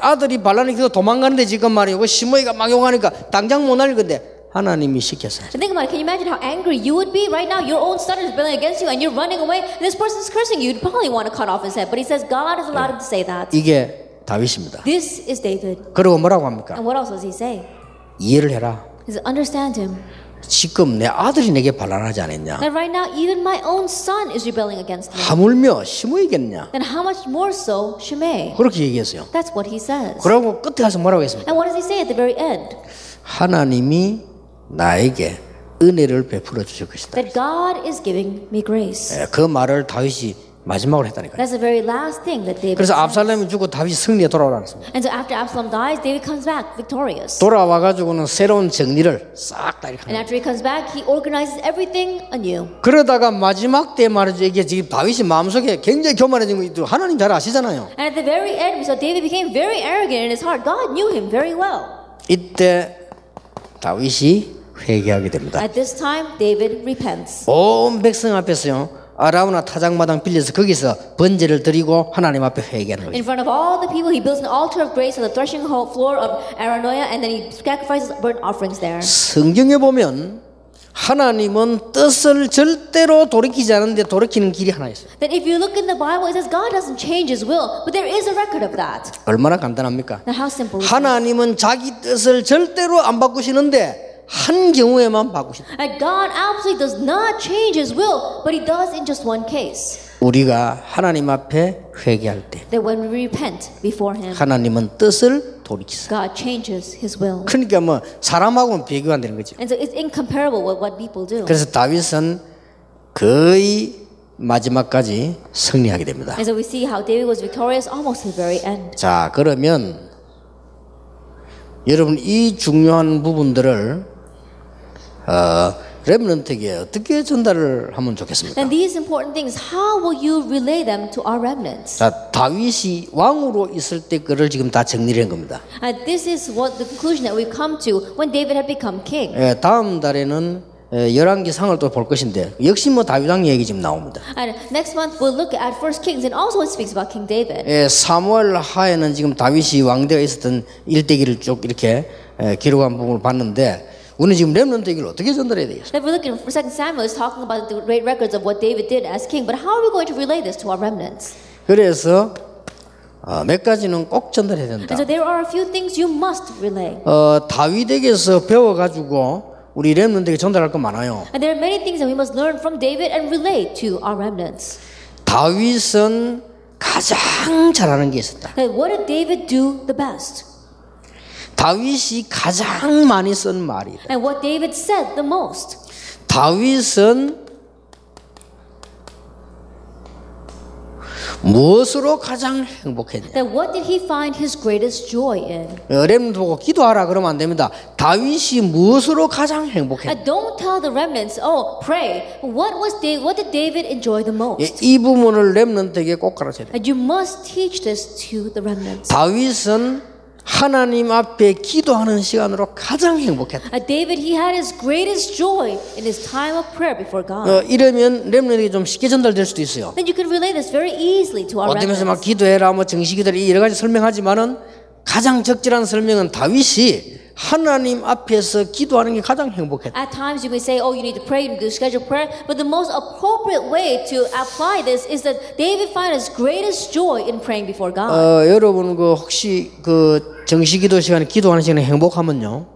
아들이 반란이 계속 도망가는데 지금 말이야. 그 시므이가 막 욕하니까 당장 못 날릴 건데 하나님이 시켰어. And think about it. Can you imagine how angry you would be right now? Your own son is rebelling against you, and you're running away. And this person's cursing you. You'd probably want to cut off his head. But he says God has allowed him to say that. 이게 다윗입니다. This is David. 그리고 뭐라고 합니까? And what else does he say? 이해를 해라. He says, understand him. 지금 내 아들이 내게 반란하지 않았냐? That right now, even my own son is rebelling against me. 하물며 시므이겠냐? Then how much more so Shimei? 그렇게 얘기했어요. That's what he says. 그러고 끝에 가서 뭐라고 했습니까? And what does he say at the very end? 하나님이 나에게 은혜를 베풀어 주실 것이다. That God is giving me grace. 그 말을 다윗이 마지막으로 했다니까요. That's the very last thing that David 그래서 says. 압살롬이 죽고 다윗이 승리에 돌아오라는습니다. And so after Absalom dies, David comes back victorious. 돌아와가지고는 새로운 정리를 싹 다 이렇게 And 합니다. after he comes back, he organizes everything anew. 그러다가 마지막 때 말이죠. 이게 지금 다윗이 마음속에 굉장히 교만해진 거 하나님 잘 아시잖아요. And at the very end, we saw David became very arrogant in his heart. God knew him very well. 이때 다윗이 회개하게 됩니다. At this time, David repents. 온 백성 앞에서요. 아라우나 타작마당 빌려서 거기서 번제를 드리고 하나님 앞에 회개하는 In 거죠. front of all the people, he builds an altar of grace on the threshing floor of Aranoia, and then he sacrifices burnt offerings there. 성경에 보면 하나님은 뜻을 절대로 돌이키지 않는데 돌이키는 길이 하나 있어요. That if you look in the Bible, it says God doesn't change his will, but there is a record of that. 얼마나 간단합니까? Now, how simple is that? 하나님은 자기 뜻을 절대로 안 바꾸시는데 한 경우에만 바꾸신다. And God absolutely does not change his will, but he does in just one case. 우리가 하나님 앞에 회개할 때 That when we repent before him, 하나님은 뜻을 돌이키세요. God changes his will. 그러니까 뭐 사람하고는 비교가 안 되는 거죠. And so it's incomparable with what people do. 그래서 다윗은 거의 마지막까지 승리하게 됩니다. And so we see how David was victorious almost to the very end. 자, 그러면 여러분 이 중요한 부분들을 렘넌트에게 어떻게 전달을 하면 좋겠습니까? And these important things, how will you relay them to our remnants? 자, 다윗이 왕으로 있을 때 거를 지금 다 정리를 한 겁니다. And this is what the conclusion that we've come to when David had become king. 예, 다음 달에는 열왕기상을 또 볼 것인데 역시 뭐 다윗 왕 얘기 지금 나옵니다. And next month we'll look at 1 Kings, and also it speaks about King David. 예, 사무엘 하에는 지금 다윗이 왕대가 있었던 일대기를 쭉 이렇게 기록한 부분을 봤는데 우리는 지금 렘넌트 얘기를 어떻게 전달해야 되겠어요? If we look in 2 Samuel, it's talking about the great records of what David did as king, but how are we going to relay this to our remnants? 그래서 몇 가지는 꼭 전달해야 된다. And so there are a few things you must relay. 다윗에게서 배워가지고 우리 렘넌트에게 전달할 거 많아요. And there are many things that we must learn from David and relay to our remnants. 다윗은 가장 잘하는 게 있었다. That what did David do the best? 다윗이 가장 많이 쓴 말이다. And what David said the most. 다윗은 무엇으로 가장 행복했냐? That what did he find his greatest joy in? 렘넌트 보고 기도하라 그러면 안 됩니다. 다윗이 무엇으로 가장 행복했냐? And don't tell the remnants, oh, pray. What did David enjoy the most? 이 부분을 렘넌트에게 꼭 가르쳐야 돼요. And you must teach this to the remnants. 다윗은 하나님 앞에 기도하는 시간으로 가장 행복했다. David, he had his greatest joy in his time of prayer before God. 이러면 렘넌트에게 좀 쉽게 전달될 수도 있어요. Then you can relay this very easily to our 어떤 면에서 막 remnants. 기도해라, 뭐 정식기도를 여러 가지 설명하지만은 가장 적절한 설명은 다윗이 하나님 앞에서 기도하는 게 가장 행복했다. At times you may say, oh, you need to pray, you need to schedule prayer, but the most appropriate way to apply this is that David found his greatest joy in praying before God. 여러분 혹시 정식기도 시간에 기도하는 시간에 행복하면요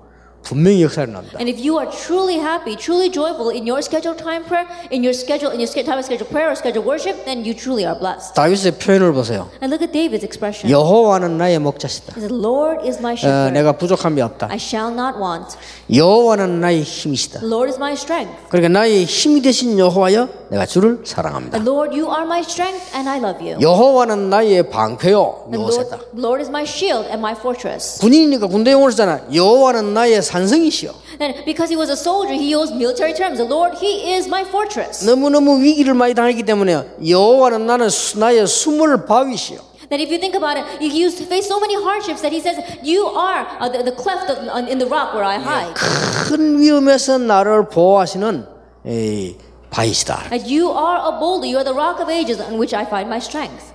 분명히 역사를 납니다. And if you are truly happy, truly joyful in your scheduled time prayer, in your time of scheduled prayer or scheduled worship, then you truly are blessed. 다윗의 표현을 보세요. And look at David's expression. 여호와는 나의 목자시다. He said, Lord is my shepherd. 내가 부족함이 없다. I shall not want. 여호와는 나의 힘이시다. The Lord is my strength. 그러니까 나의 힘이 되신 여호와여, 내가 주를 사랑합니다. And Lord, you are my strength, and I love you. 여호와는 나의 방패요, The 요새다. Lord is my shield and my fortress. 군인이니까 군대 용어를 쓰잖아. 여호와는 나의 산성이시여. And because he was a soldier, he used military terms. The Lord, he is my fortress. 너무너무 위기를 많이 당했기 때문에 여호와는 나의 숨을 바위시여. That if you think about it, he used to face so many hardships that he says, you are the cleft in the rock where I hide. 큰 위험에서 나를 보호하시는 바위시다. And you are a boulder, you are the rock of ages on which I find my strength.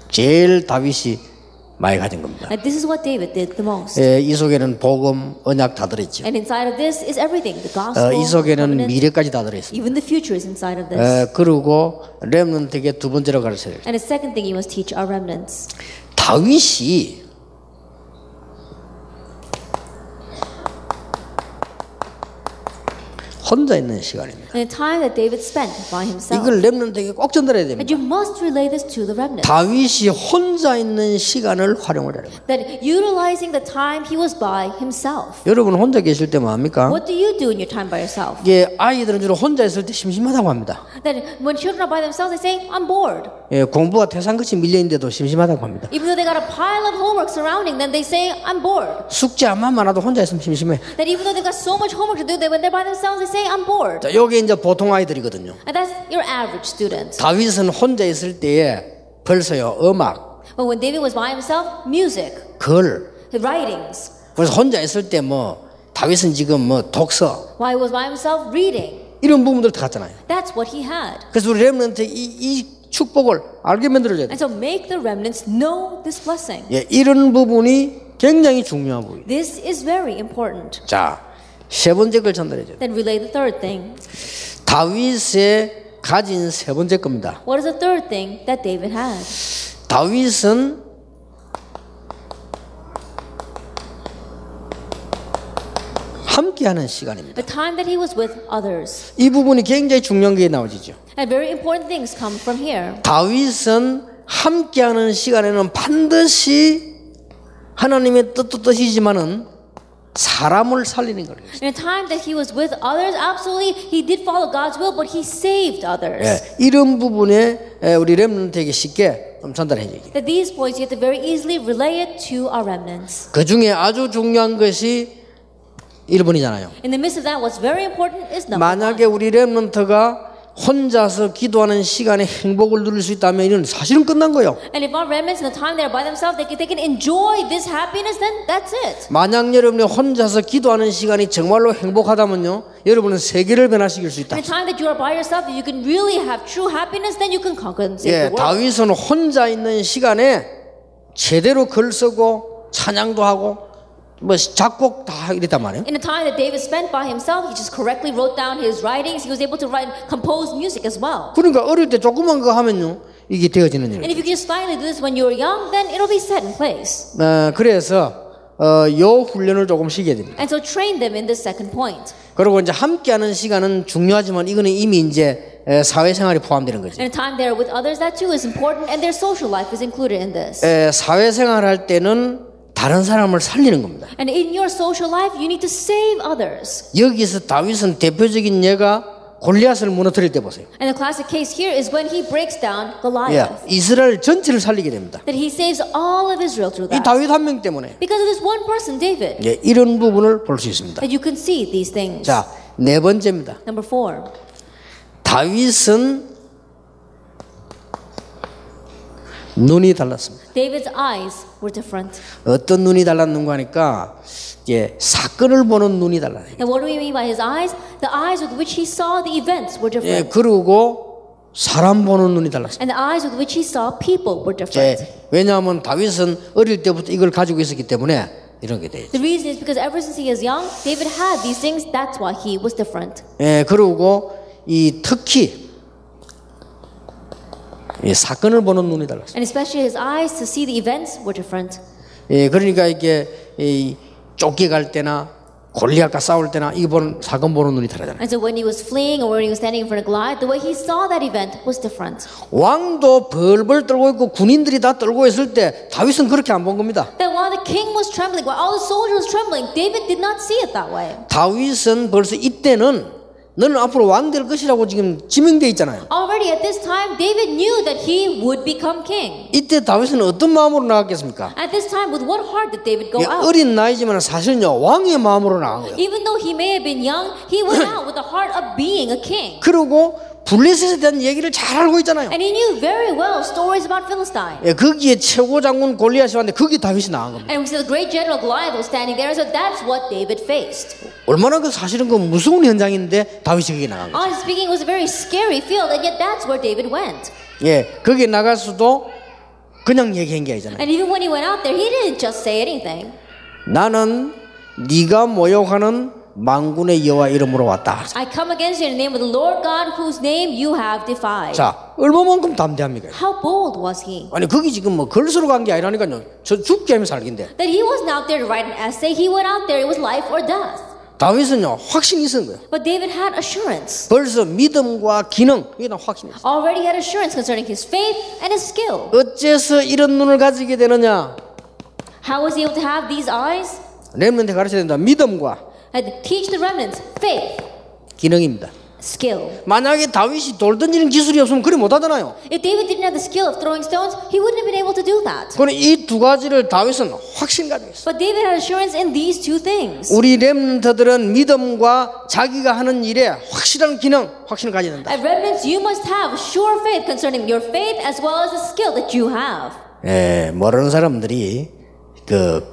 제일 다윗이 많이 가진 겁니다. And this is what David did the most. 이 속에는 복음, 언약 다 들어있죠. And inside of this is everything. The gospel, 이 속에는 covenant, 미래까지 다 들어있습니다. even the future is inside of this. 그리고 렘넌트에게 두 번째로 가르쳐야 돼요. And the second thing you must teach our remnants. 다윗이 혼자 있는 시간입니다. And the time that David spent by himself. 이걸 렘넌트에게 꼭 전달해야 And 됩니다. you must relay this to the remnants. 다윗이 혼자 있는 시간을 활용을 하는 거예요. That utilizing the time he was by himself. 여러분 혼자 계실 때 뭐합니까? What do you do in your time by yourself? 이게 아이들은 주로 혼자 있을 때 심심하다고 합니다. That when children are by themselves, they say, I'm bored. 공부가 태산같이 밀려있는데도 심심하다고 합니다. Even though they got a pile of homework surrounding them, they say, I'm bored. 숙제 안만 많아도 혼자 있으면 심심해. That even though they've got so much homework to do, when they're by themselves, they say, I'm bored. 자, 요게 이제 보통 아이들이거든요. And that's your average student. 다윗은 혼자 있을 때에 벌써요 음악, But when David was by himself, music, 글. writings. 그래서 혼자 있을 때 다윗은 지금 독서, While he was by himself, reading. 이런 부분들 다 갖잖아요. That's what he had. 그래서 우리 렘넌트 이 축복을 알게 만들어줘야 돼. And so make the remnants know this blessing. 예, 이런 부분이 굉장히 중요한 부분이에요. This is very important. 자, 세 번째 걸 전달해줘요. Then relay the third thing. 다윗의 가진 세 번째 겁니다. What is the third thing that David had? 다윗은 함께하는 시간입니다. The time that he was with others. 이 부분이 굉장히 중요한 게 나오지죠. And very important things come from here. 다윗은 함께하는 시간에는 반드시 하나님의 뜻이지만은 사람을 살리는 거예요. In a time that he was with others, absolutely, he did follow God's will, but he saved others. 예, 이런 부분에 우리 렘넌트에게 쉽게 좀 전달해 줘요. That these points you have to very easily relay it to our remnants. 그 중에 아주 중요한 것이 1번이잖아요. In the midst of that, what's very important is number 만약에 one. 우리 렘넌트가 혼자서 기도하는 시간에 행복을 누릴 수 있다면 이는 사실은 끝난 거예요. And if our remnants in the time they're by themselves, they can enjoy this happiness, then that's it. 만약 여러분이 혼자서 기도하는 시간이 정말로 행복하다면요, 여러분은 세계를 변화시킬 수 있다. In the time that you are by yourself, if you can really have true happiness, then you can conquer and save 예, the world. 다윗은 혼자 있는 시간에 제대로 글 쓰고 찬양도 하고 뭐 작곡 다 이랬단 말이에요. In the time that David spent by himself, he just correctly wrote down his writings. He was able to compose music as well. 그러니까 어릴 때 조그만 거 하면요, 이게 되어지는 And 일이에요. if you can just slightly do this when you're young, then it'll be set in place. 그래서 요 훈련을 조금 시켜야 됩니다. And so train them in this second point. 그리고 이제 함께하는 시간은 중요하지만 이거는 이미 이제 사회생활이 포함되는 거죠. And the time they're with others, that too is important, and their social life is included in this. 사회생활 할 때는 다른 사람을 살리는 겁니다. And in your social life, you need to save others. 여기서 다윗은 대표적인 예가 골리앗을 무너뜨릴 때 보세요. And the classic case here is when he breaks down 예, Goliath. 이스라엘 전체를 살리게 됩니다. That he saves all of Israel through 이 that. 다윗 한 명 때문에. Because of this one person, David. 예, 이런 부분을 볼 수 있습니다. That you can see these things. 자, 네 번째입니다. Number 4. 다윗은 눈이 달랐습니다. David's eyes were different. 어떤 눈이 달랐는가 하니까 이제 사건을 보는 눈이 달라요. And what do we mean by his eyes? The eyes with which he saw the events were 예, different. 그리고 사람 보는 눈이 달랐습니다. And the eyes with which he saw people were 예, different. 왜냐하면 다윗은 어릴 때부터 이걸 가지고 있었기 때문에 이런 게 돼요. The reason is because ever since he was young, David had these things. That's why he was different. 예, 그리고 이 특히 이 사건을 보는 눈이 달랐어요. And especially his eyes to see the events were different. 예, 그러니까 이게 이 쫓겨갈 때나 골리앗과 싸울 때나 이 보는 사건 보는 눈이 다르잖아요. And so when he was fleeing or when he was standing in front of Goliath, the way he saw that event was different. 왕도 벌벌 떨고 있고 군인들이 다 떨고 있을 때 다윗은 그렇게 안 본 겁니다. That while the king was trembling, while all the soldiers were trembling, David did not see it that way. 다윗은 벌써 이때는 너는 앞으로 왕 될 것이라고 지금 지명되어 있잖아요. Already at this time, David knew that he would become king. 이때 다윗은 어떤 마음으로 나갔겠습니까? At this time, with what heart did David go 예, out? 어린 나이지만 사실은요 왕의 마음으로 나간 거예요. Even though he may have been young, he went out with the heart of being a king. 그리고 블레셋에 대한 얘기를 잘 알고 있잖아요. And he knew very well stories about Philistine. 예, 거기에 최고 장군 골리앗이 왔는데 거기 다윗이 나간 겁니다. And we see the great general Goliath was standing there, so that's what David faced. 얼마나 그 사실은 그 무서운 현장인데 다윗이 거기 나간 거예요. Honestly speaking, it was a very scary field, and yet that's where David went. 예, 거기 나가서도 그냥 얘기한 게 아니잖아요. And even when he went out there, he didn't just say anything. 나는 네가 모욕하는 만군의 여호와 이름으로 왔다. I come against you in the name of the Lord God, whose name you have defied. 자, 얼마만큼 담대합니까? How bold was he? 아니 거기 지금 뭐 글쓰러 간 게 아니라니까요. 저 죽게 하면 살긴데. That he wasn't out there to write an essay. He went out there. It was life or death. 다윗은요 확신이 있었는 거예요. But David had assurance. 벌써 믿음과 기능 이게 다 확신이 있어요. Already had assurance concerning his faith and his skill. 어째서 이런 눈을 가지게 되느냐? How was he able to have these eyes? 렘넌트에 가르쳐야 된다. 믿음과 Had to teach the remnants faith, 기능입니다. skill. 만약에 다윗이 돌 던지는 기술이 없으면 그리 못하잖아요. If David didn't have the skill of throwing stones, he wouldn't have been able to do that. 그런데 이 두 가지를 다윗은 확신 가지고 있어요. But David had assurance in these two things. 우리 렘넌트들은 믿음과 자기가 하는 일에 확실한 기능, 확신을 가져야 된다. At remnants, you must have sure faith concerning your faith as well as the skill that you have. 예, 모르는 사람들이 그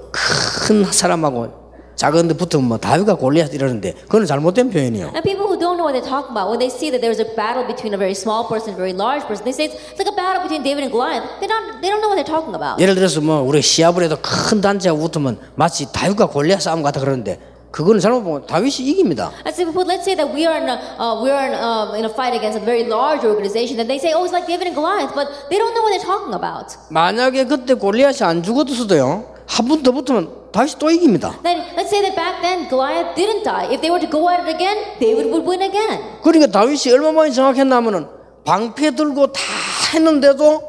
큰 사람하고 작은데 붙으면 뭐 다윗과 골리앗 이러는데 그건 잘못된 표현이에요. And people who don't know what they're talking about, when they see that there's a battle between a very small person and a very large person, they say it's like a battle between David and Goliath. They don't know what they're talking about. 예를 들어서 뭐 우리 시합을 해도 큰 단체가 붙으면 마치 다윗과 골리앗 싸움 같아 그러는데 그거는 잘못 보면 다윗이 이깁니다. Let's say that we are in a fight against a very large organization, and they say, oh, it's like David and Goliath, but they don't know what they're talking about. 만약에 그때 골리앗이 안 죽었어도요 한 번 더 붙으면 다윗이 또 이깁니다. Then let's say that back then Goliath didn't die. If they were to go at it again, David would win again. 그러니까 다윗이 얼마만에 정확했냐면은 방패 들고 다 했는데도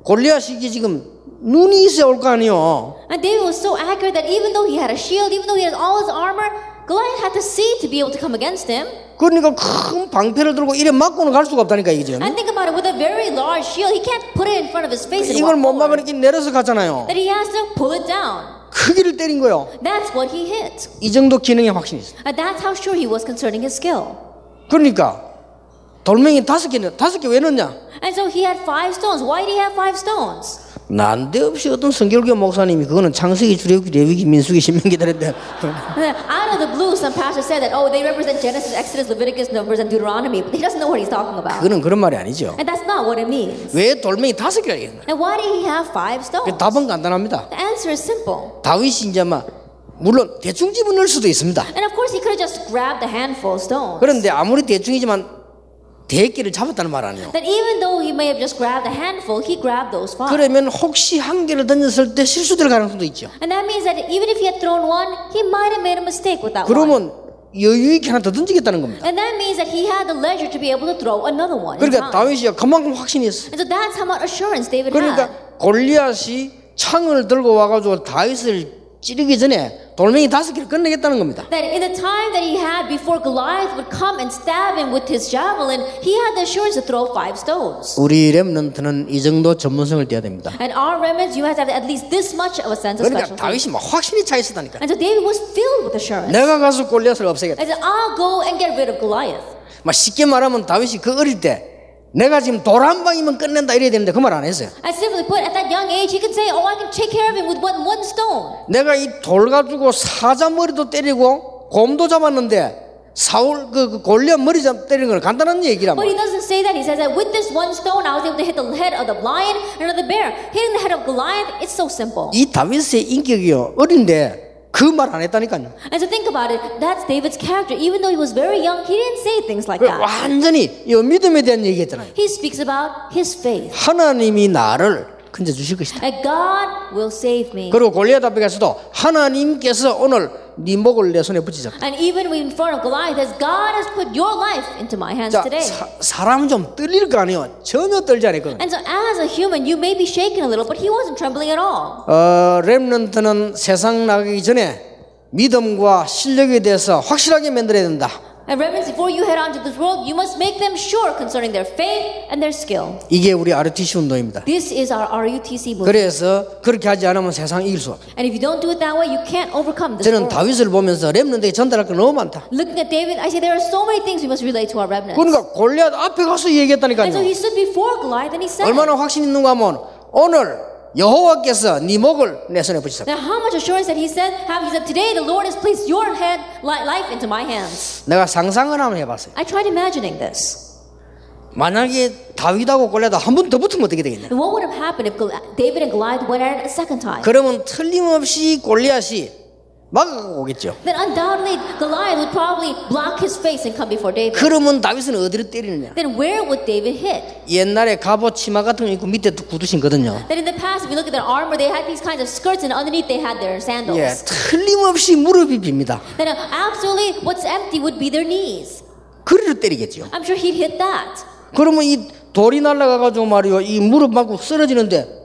골리앗이 이게 지금 눈이 있어야 올 거 아니에요. And David was so accurate that even though he had a shield, even though he had all his armor, Goliath had to see to be able to come against him. 그러니까 큰 방패를 들고 이래 맞고는 갈 수가 없다니까 이게 지금. And think about it, with a very large shield, he can't put it in front of his face and 이걸 walk 못 forward. 막으니까 내려서 갔잖아요. That he has to pull it down. 크기를 때린 거요. That's what he hit. 이 정도 기능의 확신이 있어요. And that's how sure he was concerning his skill. 그러니까 돌멩이 5개 왜 넣냐? And so he had 5 stones. Why did he have 5 stones? 난데없이 어떤 성결교 목사님이 그거는 창세기, 출애굽기, 레위기, 민수기, 신명기 다랬는데 Out of the blue, some pastor said that, oh, they represent Genesis, Exodus, Leviticus, Numbers, and Deuteronomy. But he doesn't know what he's talking about. 그거는 그런 말이 아니죠. And that's not what it means. 왜 돌멩이 5개가 있냐? And why did he have 5 stones? 답은 간단합니다. The answer is simple. 다윗이 이제 막 물론 대충 집어넣을 수도 있습니다. And of course, he could have just grabbed a handful of stones. 그런데 아무리 대충이지만 대끼를 잡았다는 말 아니에요. That even though he may have just grabbed a handful, he grabbed those 5. 그러면 혹시 한 개를 던졌을 때 실수될 가능성도 있죠. And that means that even if he had thrown one, he might have made a mistake with that one. 그러면 여유 있게 하나 더 던지겠다는 겁니다. And that means that he had the leisure to be able to throw another one. 그러니까 다윗이 그만큼 확신이 있어. And so that's how much assurance David 그러니까 had. 골리앗이 창을 들고 와가지고 다윗을 찌르기 전에 돌멩이 5개를 끝내겠다는 겁니다. That in the time that he had before Goliath would come and stab him with his javelin, he had the assurance to throw 5 stones. 우리 렘넌트는 이 정도 전문성을 띄어야 됩니다. And our remnants, you have to have at least this much of a sense of 그러니까 specialty. 다윗이 막 확신이 차 있었다니까. And so David was filled with assurance. 내가 가서 골리앗을 없애겠다. And said, I'll go and get rid of Goliath. 막 쉽게 말하면 다윗이 그 어릴 때 내가 지금 돌 한 방이면 끝낸다 이래야 되는데 그 말 안 했어요. And simply put, at that young age, he could say, oh, I can take care of him with one stone. 내가 이 돌 가지고 사자 머리도 때리고 곰도 잡았는데 사울 그 골리앗 머리 때리는 건 간단한 얘기란 But he 말이야. doesn't say that. He says that with this one stone, I was able to hit the head of the lion and of the bear. Hitting the head of Goliath, it's so simple. 이 다윗의 인격이요 어린데 그 말 안 했다니까요. And so think about it. That's David's character. Even though he was very young, he didn't say things like that. 완전히 이 믿음에 대한 얘기했잖아요. He speaks about his faith. 하나님이 나를 건져 주실 것이다. And God will save me. 그리고 골리앗 앞에 가서도 하나님께서 오늘 네 목을 내 손에 붙이셨다. And even in front of Goliath, as God has put your life into my hands 자, today. 사람은 좀 떨릴 거 아니에요. 전혀 떨지 않았거든요. And so as a human, you may be shaken a little, but he wasn't trembling at all. 렘넌트는 세상 나가기 전에 믿음과 실력에 대해서 확실하게 만들어야 된다. And remnants, before you head on to this world, you must make them sure concerning their faith and their skill. 이게 우리 RUTC 운동입니다. This is our RUTC movement. 그래서 그렇게 하지 않으면 세상 이길 수 없어요. And if you don't do it that way, you can't overcome this 저는 world. 다윗을 보면서 렘넌트에게 전달할 거 너무 많다. Looking at David, I say there are so many things we must relate to our remnants. 그러니까 골리앗 앞에 가서 And so 얘기했다니까요. he stood before Goliath and he said, 얼마나 확신 있는가 하면 오늘 여호와께서 네 목을 내 손에 붙이셨다. now how much assurance that he said, today the Lord has placed your life into my hands. 내가 상상을 한번 해봤어요. I tried imagining this. 만약에 다윗하고 골리앗 한 번 더 붙으면 어떻게 되겠냐? And what would have happened if David and Goliath went at it a second time? 그러면 틀림없이 골리앗이 막아가고 오겠죠. Then undoubtedly Goliath would probably block his face and come before David. 그러면 다윗은 어디를 때리느냐? Then where would David hit? 옛날에 갑옷 치마 같은 거 입고 밑에 구두 신거든요. That in the past, if you look at their armor, they had these kinds of skirts, and underneath they had their sandals. 예, 틀림없이 무릎이 빕니다. Then absolutely, what's empty would be their knees. 그리로 때리겠죠. I'm sure he'd hit that. 그러면 이 돌이 날아가가지고 말이요, 이 무릎 맞고 쓰러지는데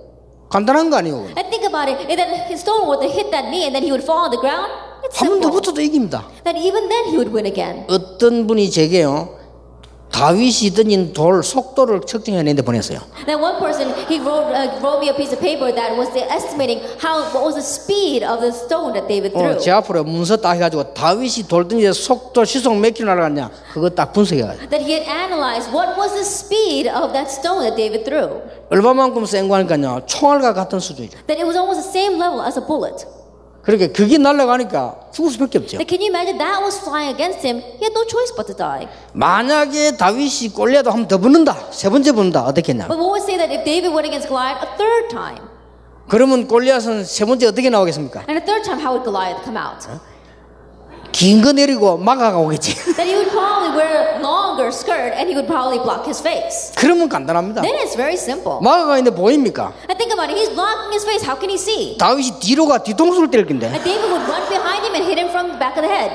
간단한 거 아니에요? And think about it. If that his stone were to hit that knee, and then he would fall on the ground. It's 한 번 더 simple. 붙어도 이깁니다. That even then he would win again. 어떤 분이 제게요, 다윗이 던진 돌 속도를 측정해내는데 보냈어요. Then one person he wrote me a piece of paper that was estimating what was the speed of the stone that David threw. 제 앞으로 문서 딱 해가지고 다윗이 돌 던질 속도 시속 몇 킬로 날아갔냐 그거 딱 분석해가지고 That he had analyzed what was the speed of that stone that David threw. 얼마만큼 센 거 하니까요 총알과 같은 수준이죠. That it was almost the same level as a bullet. 그렇게 그게 날아가니까 죽을 수밖에 없죠. Can you imagine that was flying against him? He had no choice but to die. 만약에 다윗이 골리앗도 한 번 더 붙는다, 세 번째 붙는다, 어떻겠냐? But what would say that if David went against Goliath a third time? 그러면 골리앗은 세 번째 어떻게 나오겠습니까? And a third time, how would Goliath come out? 긴 거 내리고 막아가 오겠지. That he would probably wear longer skirt and he would probably block his face. 그러면 간단합니다. Then it's very simple. 막아가 있는데 보입니까? And think about it. He's blocking his face. How can he see? 다윗이 뒤로 가 뒤통수를 때릴 건데. And David would run behind him and hit him from the back of the head.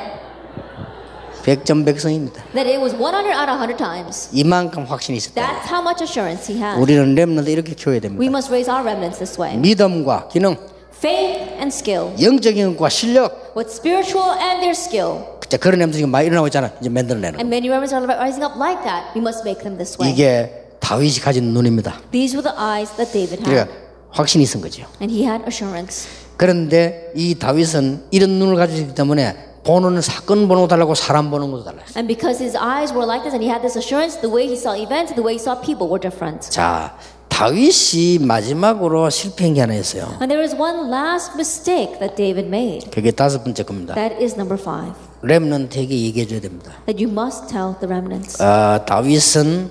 백전백승입니다. That it was 100 out of 100 times. 이만큼 확신이 있었다. That's how much assurance he had. 우리는 렘넌트 이렇게 키워야 됩니다. We must raise our remnants this way. 믿음과 기능, Faith and skill. 영적인 것과 실력. With spiritual and their skill. 자, 그런 렘넌트가 많이 일어나고 있잖아. 이제 만들어내는. And many remnants are rising up like that. We must make them this way. 이게 다윗이 가진 눈입니다. These were the eyes that David had. 그러니까 확신이 있은 거죠. And he had assurance. 그런데 이 다윗은 이런 눈을 가지고 있기 때문에 보는 사건 보는 거 달라고 사람 보는 것도 달라요. And because his eyes were like this and he had this assurance, the way he saw events, the way he saw people were different. 자, 다윗이 마지막으로 실패한 게 하나 있어요. And there is one last mistake that David made. 그게 다섯 번째 겁니다. That is number 5. 렘넌트에게 얘기해 줘야 됩니다. That you must tell the remnants. 다윗은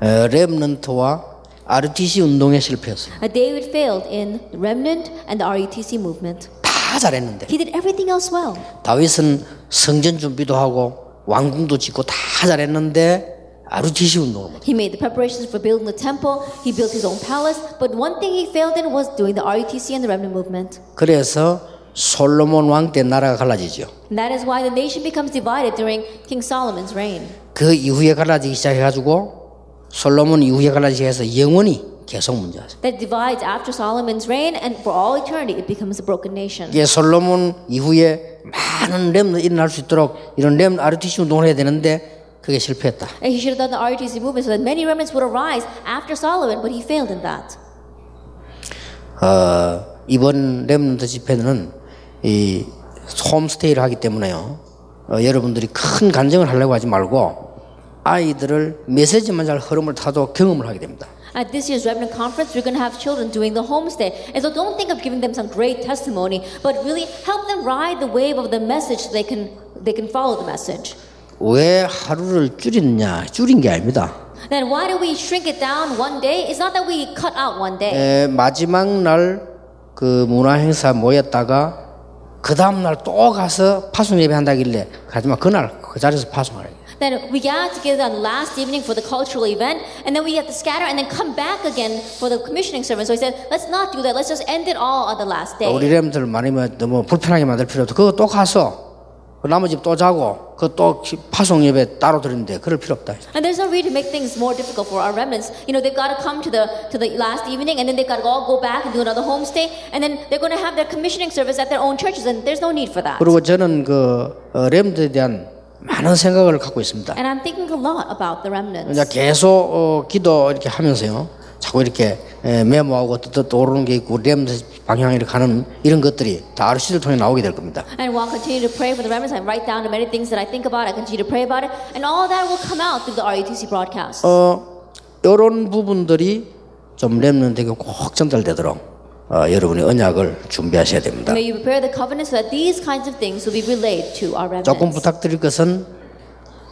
렘넌트와 RTC 운동에 실패했어요. David failed in the remnant and the RUTC movement. 다 잘했는데. He did everything else well. 다윗은 성전 준비도 하고 왕궁도 짓고 다 잘했는데 RTC 운동을 못. He made the preparations for building the temple. He built his own palace. But one thing he failed in was doing the RUTC and the remnant movement. 그래서 솔로몬 왕 때 나라가 갈라지죠. And that is why the nation becomes divided during King Solomon's reign. 그 이후에 갈라지기 시작해가지고 솔로몬 이후에 갈라지기 해서 영원히 계속 문제가. That divides after Solomon's reign, and for all eternity, it becomes a broken nation. 이게 솔로몬 이후에 많은 렘넌트 일어날 수 있도록 이런 렘넌트 RTC 운동을 해야 되는데 그게 실패했다. And he should have done the RUTC movement so that many remnants would arise after Solomon, but he failed in that. 이번 렘넌트 집회는 이 홈스테이를 하기 때문에요. 여러분들이 큰 간증을 하려고 하지 말고 아이들을 메시지만 잘 흐름을 타도 경험을 하게 됩니다. At this year's Remnant Conference, we're going to have children doing the homestay. And so don't think of giving them some great testimony, but really help them ride the wave of the message so they can follow the message. 왜 하루를 줄인 게 아닙니다. Then why do we shrink it down one day? It's not that we cut out one day. 마지막 날 그 문화 행사 모였다가 그 다음 날 또 가서 파송 예배 한다길래 가지마 그날 그 자리에서 파송하래. Then we gather together on the last evening for the cultural event, and then we have to scatter and then come back again for the commissioning service. So he said, let's not do that. Let's just end it all on the last day. 우리 렘들 많이 너무 불편하게 만들 필요 없어. 그거 또 가서 그 나머지 또 자고 그 또 파송 예배 따로 드리는데 그럴 필요 없다. And there's no reason to make things more difficult for our remnants. You know, they've got to come to the last evening, and then they've got to all go back and do another homestay, and then they're going to have their commissioning service at their own churches, and there's no need for that. 그리고 저는 그 렘들에 대한 많은 생각을 갖고 있습니다. And I'm thinking a lot about the remnants. 이제 계속 기도 이렇게 하면서요. 자꾸 이렇게 메모하고 떠오르는 게 있고 렘들 방향으로 가는 이런 것들이 다 RC를 통해 나오게 될 겁니다. And while I continue to pray for the remnants, I write down the many things that I think about. I continue to pray about it, and all that will come out through the RUTC broadcasts. 이런 부분들이 좀 렘들에게 꼭 전달되도록 여러분이 언약을 준비하셔야 됩니다. May you prepare the covenant so that these kinds of things will be relayed to our remnants. 조금 부탁드릴 것은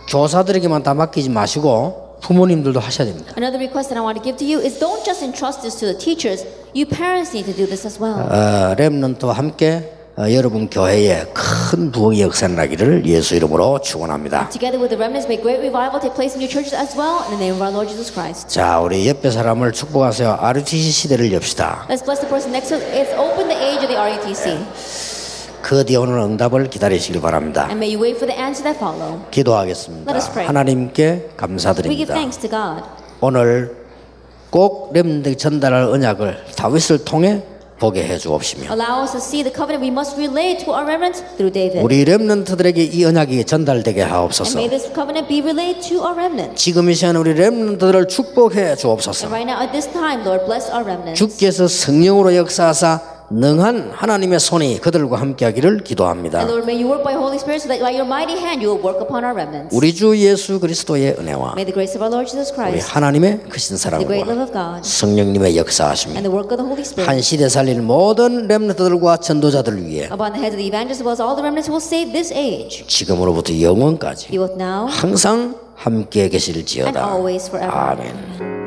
교사들에게만 다 맡기지 마시고 부모님들도 하셔야 됩니다. Another request that I want to give to you is don't just entrust this to the teachers. You parents need to do this as well. 렘넌트와 함께 여러분 교회에 큰 부흥의 역사가 나기를 예수 이름으로 축원합니다. Together with the remnants, may great revival take place in your churches as well. In the name of our Lord Jesus Christ. 자, 우리 옆에 사람을 축복하세요. RUTC 시대를 엽시다. Let's bless the person next to us. It's open the age of the RUTC. 그 뒤에 오는 응답을 기다리시길 바랍니다. And may you wait for the answer that follow. 기도하겠습니다. Let us pray. 하나님께 We give 감사드립니다. thanks to God. 오늘 꼭 렘넌트에게 전달할 언약을 다윗을 통해 보게 해 주옵시며 Allow us to see the covenant we must relay to our remnants through David. 우리 렘넌트들에게 이 언약이 전달되게 And 하옵소서. may this covenant be relayed to our remnants. 지금 이 시간 우리 렘넌트들을 축복해 And 주옵소서. right now at this time, Lord, bless our remnants. 주께서 성령으로 역사하사 능한 하나님의 손이 그들과 함께하기를 기도합니다. And Lord, may you work by Holy Spirit so that by your mighty hand you will work upon our remnants. 우리 주 예수 그리스도의 은혜와 May the grace of our Lord Jesus 우리 Christ, 하나님의 크신 the great love 사랑과 of God, 성령님의 and 역사하심이 the work of the Holy Spirit 한 시대 살릴 모든 렘넌트들과 전도자들을 위해 upon the heads of the evangelists as well as all the remnants who will save this age, 지금으로부터 영원까지 be both now 항상 함께 and 계실지어다. always forever. 아멘.